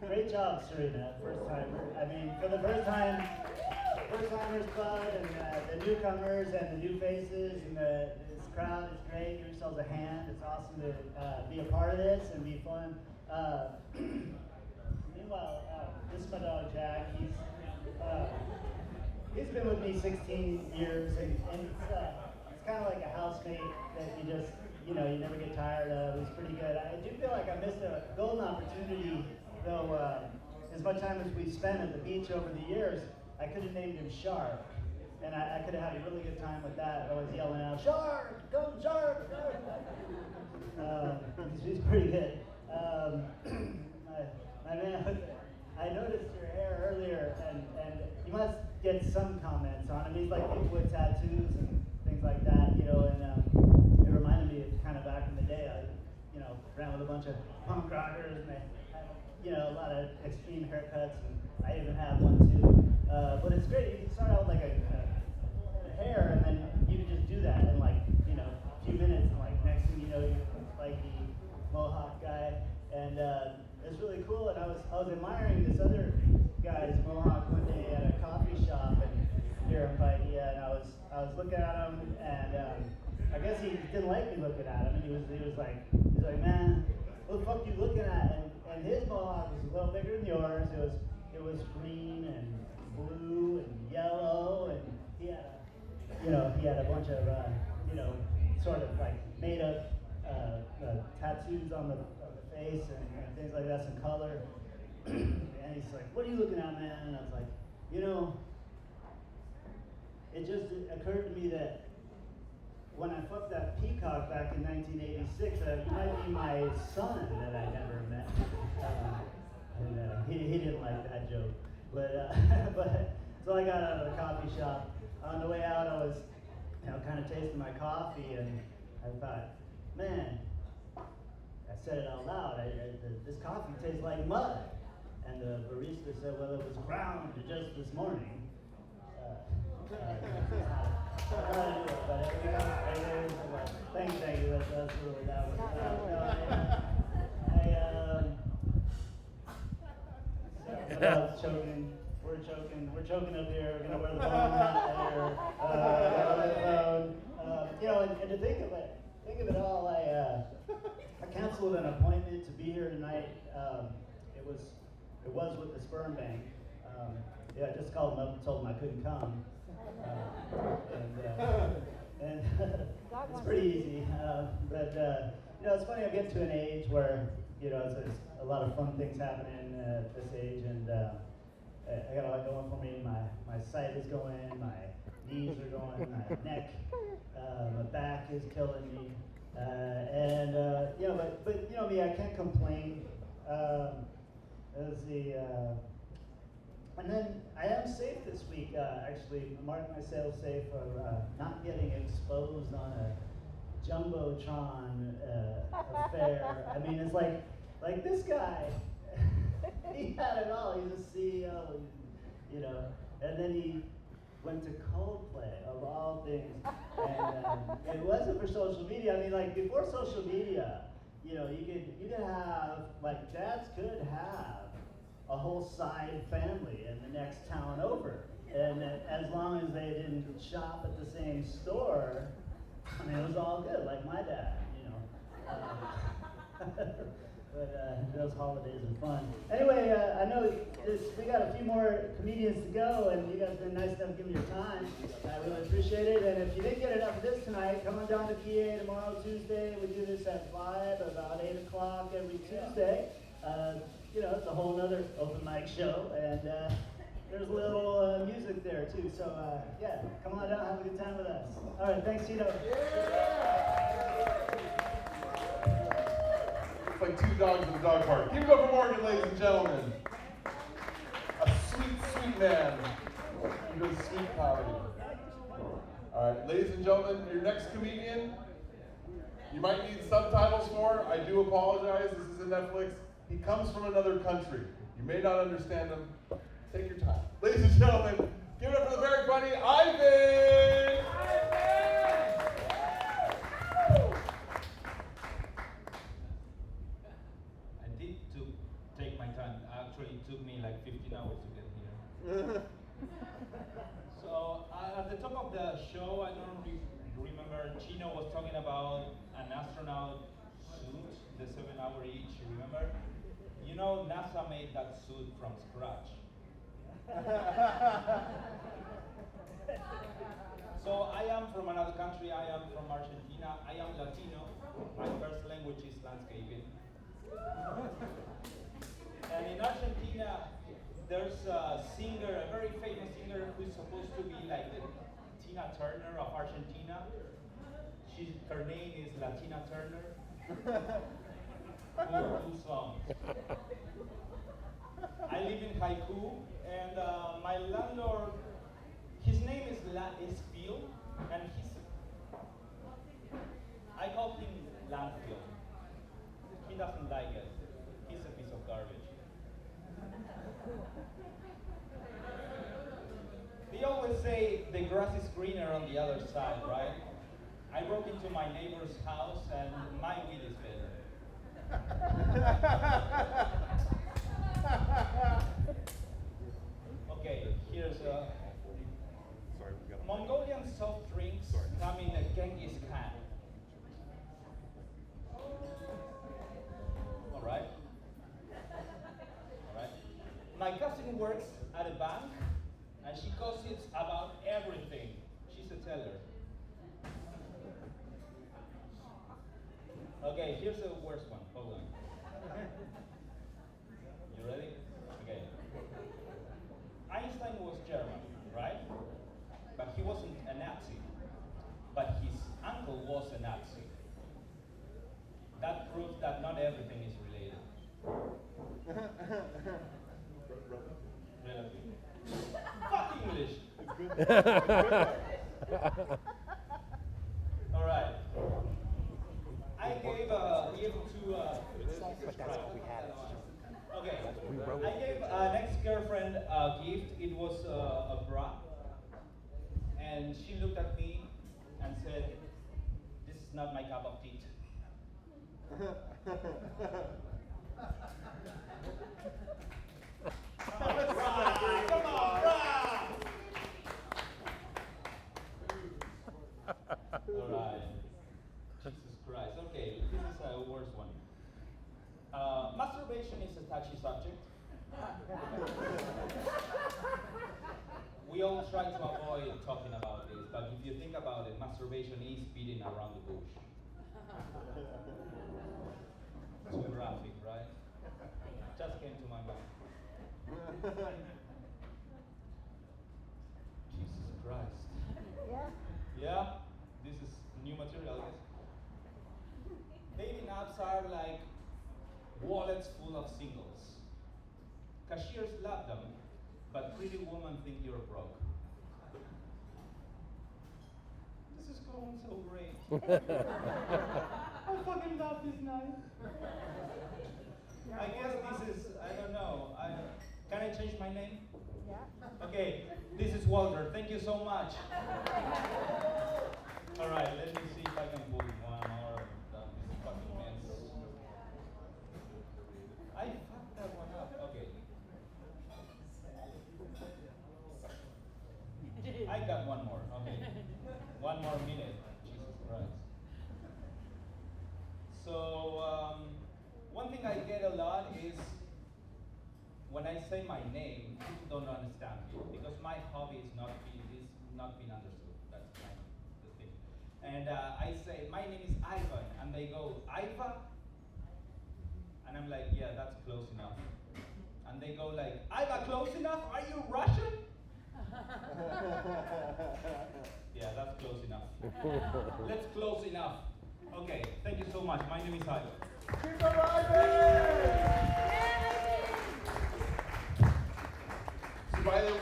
Great job, Serena, first timer. I mean, for the first timers club and the newcomers and the new faces and this crowd is great. Give yourselves a hand. It's awesome to be a part of this and be fun. Meanwhile, this is my dog Jack. He's been with me 16 years, and it's kind of like a housemate that you just you never get tired of. He's pretty good. I do feel like I missed a golden opportunity, though. As much time as we spent at the beach over the years, I could have named him Shark, and I could have had a really good time with that. I was yelling out, "Shark, go Shark!" He's pretty good. My man, I noticed your hair earlier, and you must get some comments on him. He's like people with tattoos and things like rockers, and they have, you know, a lot of extreme haircuts, and I even have one too. But it's great. You can start out with like a hair, and then you can just do that in like, you know, a few minutes, and like next thing you know, you're a spiky mohawk guy, and it's really cool. And I was admiring this other guy's mohawk one day at a coffee shop here in Paia, and I was looking at him, and I guess he didn't like me looking at him, and he was like, man, what the fuck you looking at? And his mohawk was a little bigger than yours. It was green and blue and yellow, and he had a bunch of sort of like made up tattoos on the face and things like that, some color. And he's like, what are you looking at, man? And I was like, you know, it just occurred to me that when I fucked that peacock back in 1986, he might be my son that I never met. He didn't like that joke. But so I got out of the coffee shop. On the way out, I was, you know, kind of tasting my coffee, and I thought, man, I said it out loud. This coffee tastes like mud. And the barista said, well, it was ground just this morning. Thank you. That's really that one. About choking. We're choking up here. We're gonna wear the phone out there. You know, and to think of it all, I canceled an appointment to be here tonight. It was with the sperm bank. I just called them up and told them I couldn't come. And it's pretty easy. But you know, it's funny. I'm getting to an age where, you know, there's a lot of fun things happening at this age, and I got a lot going for me. My sight is going, my knees are going, my neck, my back is killing me, and you know, but you know me, I can't complain. And then I am safe this week. Actually, marked myself safe for not getting exposed on a jumbotron affair. I mean, it's like this guy. He had it all. He's a CEO, you know. And then he went to Coldplay, of all things. And it wasn't for social media. I mean, like before social media, you know, you could have, like, dads could have a whole side family in the next town over, and as long as they didn't shop at the same store, I mean, it was all good, like my dad, you know. But those holidays are fun. Anyway, I know we got a few more comedians to go, and you guys have been nice enough to give me your time. I really appreciate it. And if you didn't get enough of this tonight, come on down to PA tomorrow, Tuesday. We do this at 5, about 8 o'clock every Tuesday. You know, it's a whole nother open mic show, and there's a little music there too. So yeah, come on down, have a good time with us. All right, thanks, Tito. It's like two dogs in a dog park. Give it up for Morgan, ladies and gentlemen. A sweet, sweet man. He does sweet comedy. All right, ladies and gentlemen, your next comedian, you might need subtitles for. I do apologize. This is in Netflix. He comes from another country. You may not understand him. Take your time. Ladies and gentlemen, give it up for the very funny Ivan! I did take my time. Actually, it took me like 15 hours to get here. So at the top of the show, I don't remember, Chino was talking about an astronaut suit, the 7-hour each, remember? You know, NASA made that suit from scratch. So I am from another country. I am from Argentina. I am Latino. My first language is landscaping. And in Argentina, there's a singer, a very famous singer who's supposed to be like the Tina Turner of Argentina. Her name is Latina Turner. Two songs. I live in Haiku, and my landlord, his name is Phil, and I call him Landfill. He doesn't like it. He grass is greener on the other side, right? I broke into my neighbor's house and my weed is better. Okay, here's a Mongolian soft drinks come in a Genghis Khan. Alright? Alright? My cousin works at a bank and she gossips about everything. She's a teller. Okay, here's the worst one. Hold on. You ready? Okay. Einstein was German, right? But he wasn't a Nazi. But his uncle was a Nazi. That proves that not everything is related. Relative. Fuck English! Alright. I gave a gift to okay. I gave an ex-girlfriend a gift. It was a bra. And she looked at me and said, "This is not my cup of tea." Come on, bra! Alright. Jesus Christ. Okay, this is a worse one. Masturbation is a touchy subject. We all try to avoid talking about this, but if you think about it, masturbation is beating around the bush. Too graphic, right? Just came to my mind. Jesus Christ. Yeah. Yeah, this is new material, I guess. Dating apps are like wallets full of singles. Cashiers love them, but pretty women think you're broke. This is going so great. I fucking love this night. I guess this is, I don't know. Can I change my name? Yeah. Okay, this is Walter. Thank you so much. All right, let me see if I can pull one more of this fucking mess. I fucked that one up. Okay. I got one more. Okay. One more minute. Jesus Christ. So, one thing I get a lot is when I say my name, people don't understand me because my hobby is not being understood. That's kind of the thing. And I say my name is Ivan, and they go Iva, and I'm like, yeah, that's close enough. And they go like, Iva, close enough? Are you Russian? Yeah, that's close enough. Let's close enough. Okay, thank you so much. My name is Ivan. Keep arriving! So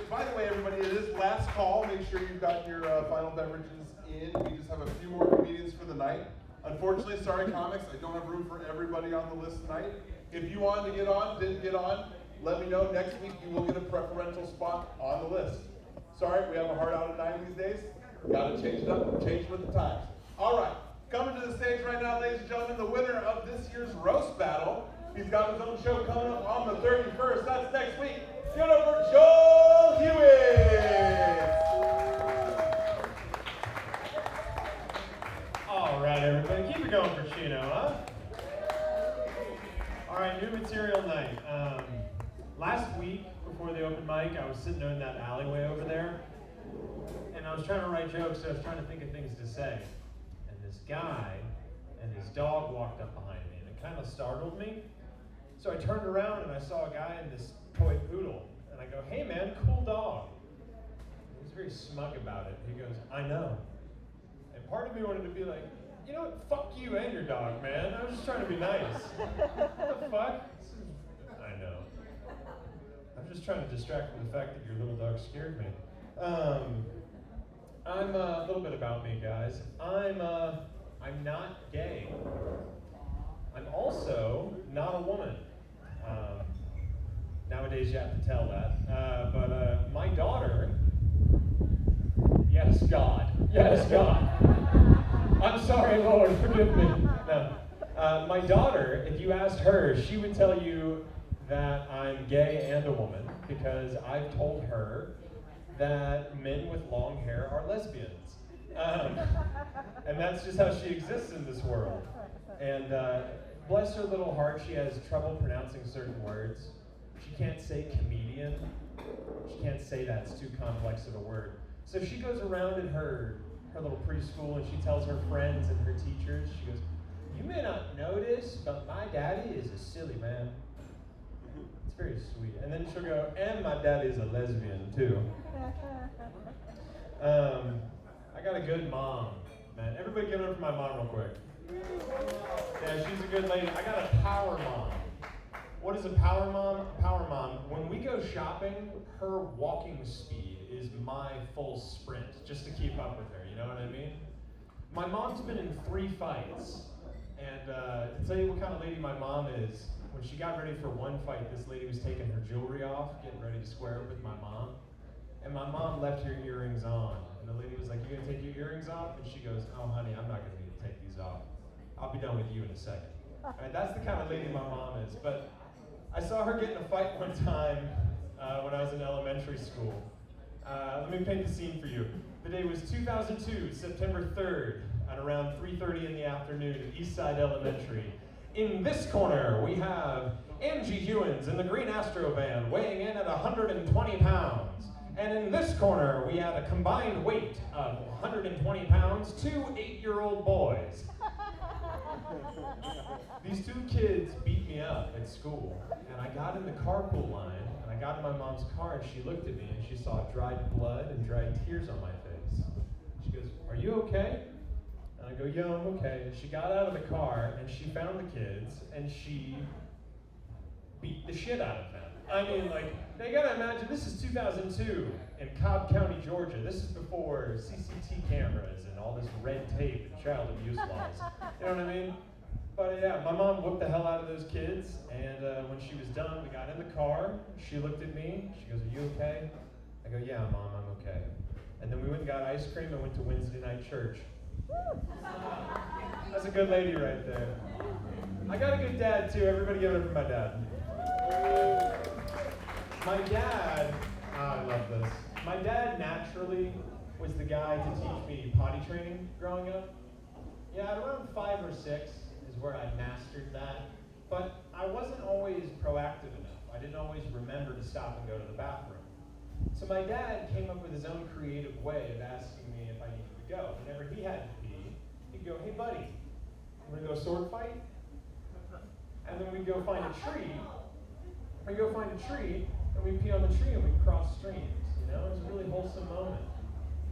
by the way, everybody, it is last call. Make sure you've got your final beverages in. We just have a few more comedians for the night. Unfortunately, sorry comics, I don't have room for everybody on the list tonight. If you wanted to get on, didn't get on, let me know. Next week you will get a preferential spot on the list. Sorry, we have a hard out at 9 these days. Gotta change it up, change with the times. All right, coming to the stage right now, ladies and gentlemen, the winner of this year's roast battle. He's got his own show coming up on the 31st. That's next week. Give it up for Joel Hewitt. All right, everybody, keep it going for Chino, huh? All right, new material night. Last week, before the open mic, I was sitting in that alleyway over there, and I was trying to write jokes, so I was trying to think of things to say. And this guy and his dog walked up behind me, and it kind of startled me. So I turned around, and I saw a guy in this toy poodle, and I go, "Hey man, cool dog." And he was very smug about it. He goes, "I know." And part of me wanted to be like, you know what, fuck you and your dog, man. I was just trying to be nice. What the fuck? I know. I'm just trying to distract from the fact that your little dog scared me. I'm a little bit about me, guys. I'm not gay. I'm also not a woman. Nowadays you have to tell that. But my daughter, Yes, God. Yes, God. I'm sorry, Lord, forgive me. No. My daughter, if you asked her, she would tell you that I'm gay and a woman because I've told her that men with long hair are lesbians. And that's just how she exists in this world. And bless her little heart, she has trouble pronouncing certain words. She can't say comedian. She can't say that, it's too complex of a word. So she goes around in her little preschool and she tells her friends and her teachers, she goes, "You may not notice, but my daddy is a silly man." It's very sweet. And then she'll go, "And my daddy is a lesbian too." I got a good mom, man. Everybody give it up for my mom real quick. Yeah, she's a good lady. I got a power mom. What is a power mom? A power mom, when we go shopping, her walking speed is my full sprint, just to keep up with her, you know what I mean? My mom's been in 3 fights, and to tell you what kind of lady my mom is, when she got ready for one fight, this lady was taking her jewelry off, getting ready to square up with my mom, and my mom left her earrings on, and the lady was like, "You gonna take your earrings off?" And she goes, "Oh honey, I'm not gonna need to take these off. I'll be done with you in a second." Right, that's the kind of lady my mom is. But I saw her get in a fight one time when I was in elementary school. Let me paint the scene for you. The day was 2002, September 3rd, at around 3:30 in the afternoon at Eastside Elementary. In this corner, we have Angie Hewins in the Green Astro Band, weighing in at 120 pounds. And in this corner, we had a combined weight of 120 pounds, 2 8-year-old boys. These 2 kids beat me up at school, and I got in the carpool line, and I got in my mom's car, and she looked at me, and she saw dried blood and dried tears on my face. She goes, "Are you okay?" And I go, "Yeah, I'm okay." And she got out of the car, and she found the kids, and she beat the shit out of them. I mean, like, now you gotta imagine, this is 2002 in Cobb County, Georgia. This is before CCT cameras and all this red tape and child abuse laws. You know what I mean? But yeah, my mom whooped the hell out of those kids, and when she was done, we got in the car, she looked at me, she goes, "Are you okay?" I go, "Yeah, Mom, I'm okay." And then we went and got ice cream and went to Wednesday night church. That's a good lady right there. I got a good dad too, everybody give it up for my dad. My dad, I love this. My dad naturally was the guy to teach me potty training growing up. Yeah, at around 5 or 6 is where I mastered that. But I wasn't always proactive enough. I didn't always remember to stop and go to the bathroom. So my dad came up with his own creative way of asking me if I needed to go. Whenever he had to pee, he'd go, "Hey buddy, you wanna go sword fight?" And then we'd go find a tree. We'd go find a tree, and we'd pee on the tree and we'd cross streams. You know, it was a really wholesome moment.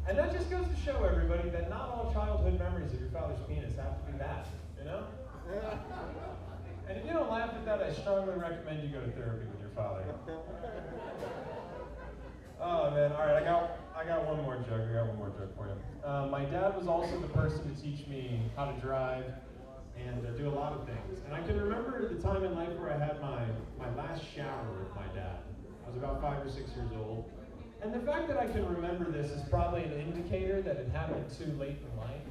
And that just goes to show everybody that not all childhood memories of your father's penis have to be bad, you know? And if you don't laugh at that, I strongly recommend you go to therapy with your father. Oh man, all right, I got one more joke. I got one more joke for you. My dad was also the person to teach me how to drive and do a lot of things. And I can remember the time in life where I had my last shower with my dad. I was about 5 or 6 years old. And the fact that I can remember this is probably an indicator that it happened too late in life.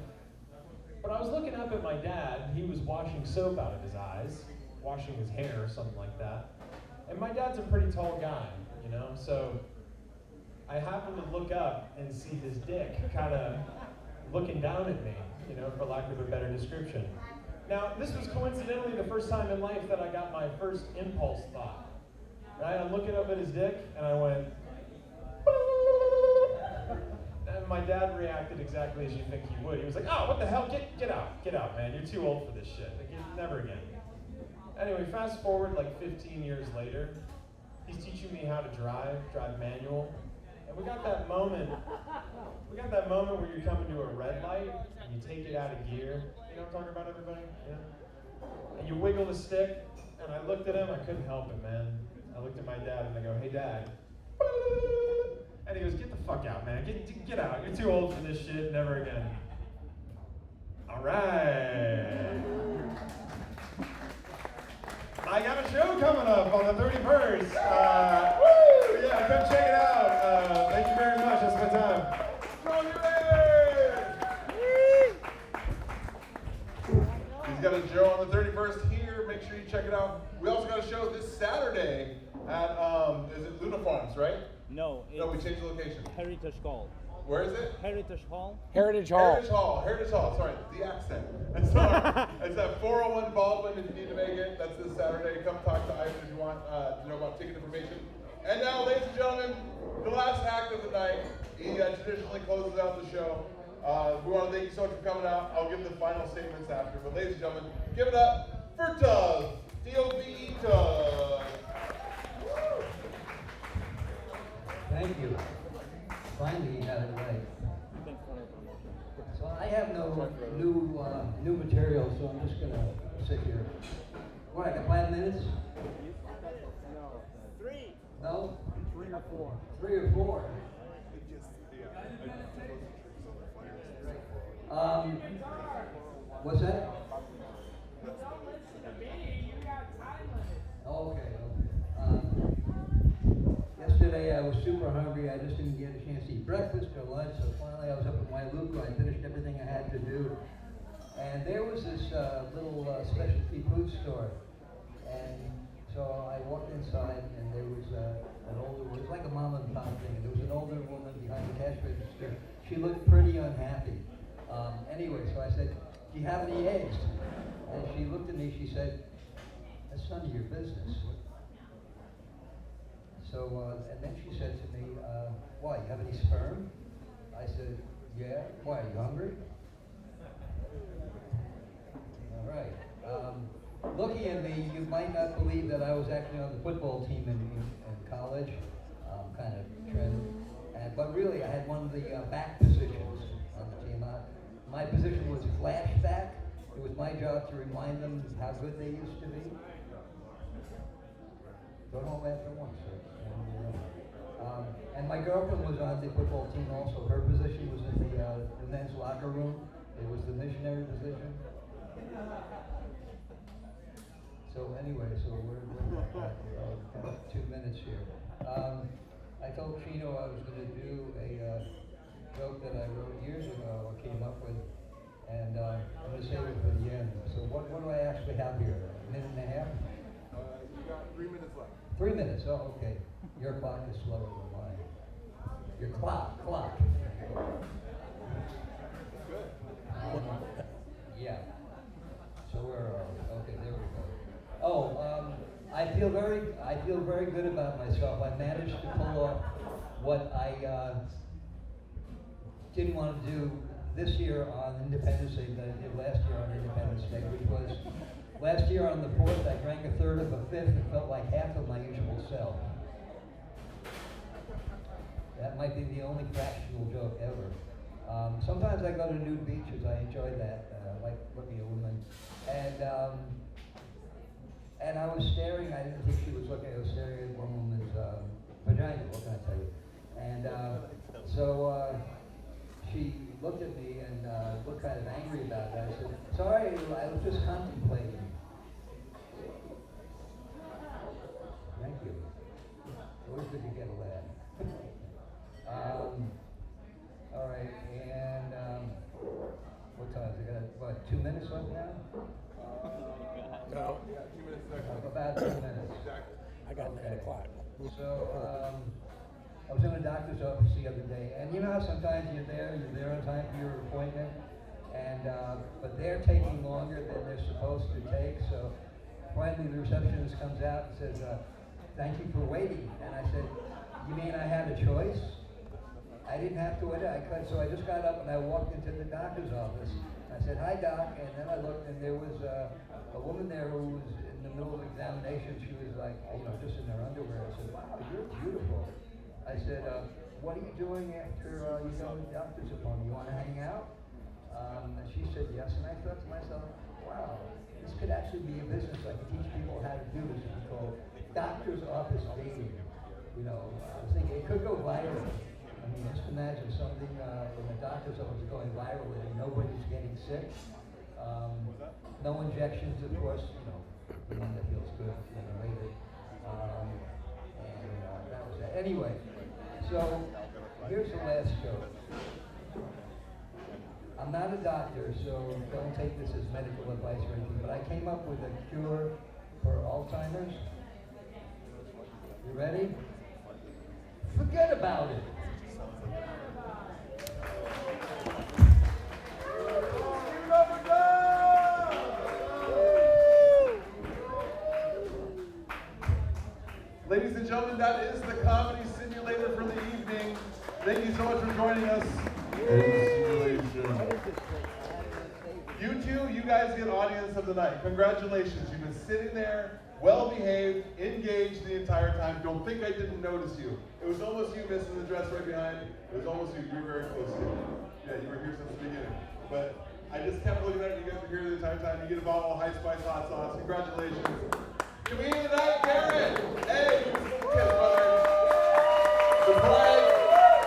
But I was looking up at my dad, he was washing soap out of his eyes, washing his hair or something like that. And my dad's a pretty tall guy, you know, so I happened to look up and see his dick kind of looking down at me, you know, for lack of a better description. Now, this was coincidentally the first time in life that I got my first impulse thought. Right? I'm looking up at his dick, and I went, and my dad reacted exactly as you think he would. He was like, "Oh, what the hell? Get out, man. You're too old for this shit. Like, never again." Anyway, fast forward like 15 years later, he's teaching me how to drive manual. And we got that moment where you're coming to a red light and you take it out of gear. You know what I'm talking about, everybody? Yeah. And you wiggle the stick, and I looked at him, I couldn't help it, man. I looked at my dad and I go, "Hey Dad." And he goes, "Get the fuck out, man. Get out. You're too old for this shit. Never again." All right. I got a show coming up on the 31st. Yeah, come check it out. Thank you very much. That's my time. got a Joe on the 31st here. Make sure you check it out. We also got a show this Saturday at, is it Luna Farms, right? No, No, we changed the location. Heritage Hall. Where is it? Heritage Hall. Heritage Hall. Heritage Hall, sorry, the accent. And so, it's at 401 Baldwin if you need to make it. That's this Saturday. Come talk to Ivan if you want to know about ticket information. And now, ladies and gentlemen, the last act of the night. He traditionally closes out the show. We want to thank you so much for coming out. I'll give the final statements after. But ladies and gentlemen, give it up for Doug. D-O-V-E Doug. Thank you. Finally, you got it right. So I have no new material, so I'm just gonna sit here. What, I got 5 minutes? Three. No? 3 or 4. 3 or 4. What's that? Okay. Yesterday I was super hungry. I just didn't get a chance to eat breakfast or lunch, so finally I was up at Wailuku. I finished everything I had to do. And there was this little specialty food store. And so I walked inside and there was an older woman, it was like a mom and pop thing. And there was an older woman behind the cash register. She looked pretty unhappy. Anyway, so I said, do you have any eggs? And she looked at me, she said, that's none of your business. So, and then she said to me, why, you have any sperm? I said, yeah. Why, are you hungry? All right. Looking at me, you might not believe that I was actually on the football team in college, kind of trend. But really, I had one of the back positions on the team. My position was flashback. It was my job to remind them how good they used to be. Don't all laugh at once, sir. And my girlfriend was on the football team also. Her position was in the men's locker room. It was the missionary position. So anyway, so we're kind of 2 minutes here. I told Chino I was going to do a joke that I wrote years ago, or came up with, and I'm going to save it for the end. So what do I actually have here? A minute and a half? You got 3 minutes left. 3 minutes, oh, okay. Your clock is slower than mine. Your clock. Good. Yeah. So where are we? Okay, there we go. Oh, I feel very good about myself. I managed to pull off what I didn't want to do this year on Independence Day that I did last year on Independence Day, which was last year on the 4th, I drank a third of a fifth and felt like half of my usual self. That might be the only fractional joke ever. Sometimes I go to nude beaches. I enjoy that. I like looking at women. And I was staring. I didn't think she was looking. I was staring at one woman's vagina. What can I tell you? And so she looked at me and looked kind of angry about it. I said, "Sorry, I was just contemplating." Thank you. Always good to get a laugh. All right, and what time is it? Got 2 minutes left now? No. Yeah, 2 minutes left. About 2 minutes. Exactly. I got 9 o'clock. So I was in a doctor's office the other day, and you know how sometimes you're there on time for your appointment, and but they're taking longer than they're supposed to take. So finally, the receptionist comes out and says, "Thank you for waiting." And I said, "You mean I had a choice? I didn't have to wait. So I just got up and I walked into the doctor's office. I said, 'Hi, doc,' and then I looked and there was a woman there who was in the middle of examination. She was like, just in her underwear. I said, 'Wow, you're beautiful.' I said, 'What are you doing after you go to the doctor's appointment? You want to hang out?' And she said, 'Yes.' And I thought to myself, wow, this could actually be a business. I could teach people how to do this. It's called doctor's office dating. I was thinking it could go viral. I mean, just imagine something in the doctor's office going viral and nobody's getting sick. No injections, of course, the one that feels good later. And that was it. Anyway, so here's the last joke. I'm not a doctor, so don't take this as medical advice or anything, but I came up with a cure for Alzheimer's. You ready? Forget about it. Ladies and gentlemen, that is the comedy simulator for the evening. Thank you so much for joining us in simulation. You two, you guys get audience of the night. Congratulations. You've been sitting there, well behaved, engaged the entire time. Don't think I didn't notice you. It was almost you missing the dress right behind. It was almost you. You were very close to it. Yeah, you were here since the beginning. But I just kept looking at you. You guys were here the entire time. You get a bottle of High Spice hot sauce. Congratulations. Comedian tonight, Karen. Hey, the Pride,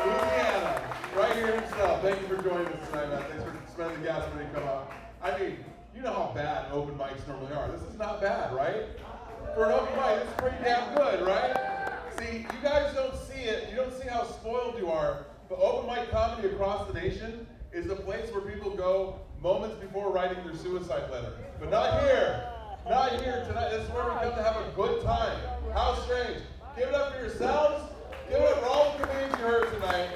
Louisiana, right here himself. Thank you for joining us tonight, man. Thanks for spending the gas money to come out. I mean, you know how bad open mics normally are. This is not bad, right? For an open mic, it's pretty damn good, right? See, you guys don't see it. You don't see how spoiled you are. But open mic comedy across the nation is the place where people go moments before writing their suicide letter. But not here. Not here tonight. This is where we come to have a good time. How strange. Give it up for yourselves. Give it up for all the comedians you heard tonight.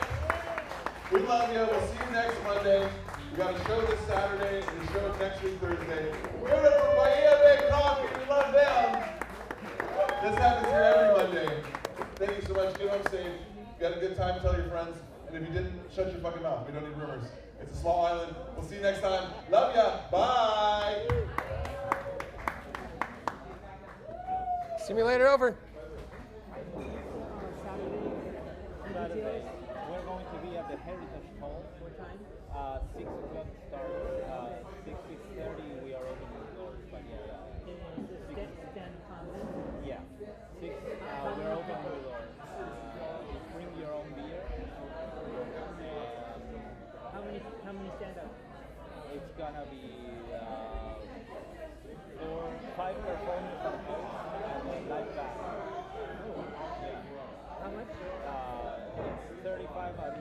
We love you. We'll see you next Monday. We got a show this Saturday and a show next week Thursday. Give it up for Paia Big Coffee. We love them. This happens here every Monday. Thank you so much. Get home safe. You had a good time. Tell your friends. And if you didn't, shut your fucking mouth. We don't need rumors. It's a small island. We'll see you next time. Love ya. Bye. Simulator over. Saturday, we're going to be at the Heritage Hall. What time? 6 o'clock start. 6:30 we are opening the doors. But yeah. Yeah. 6. We're opening the doors. Bring your own beer. How many stand-ups? It's gonna be 5 performances on host and live band. Yeah. How much? It's 35 at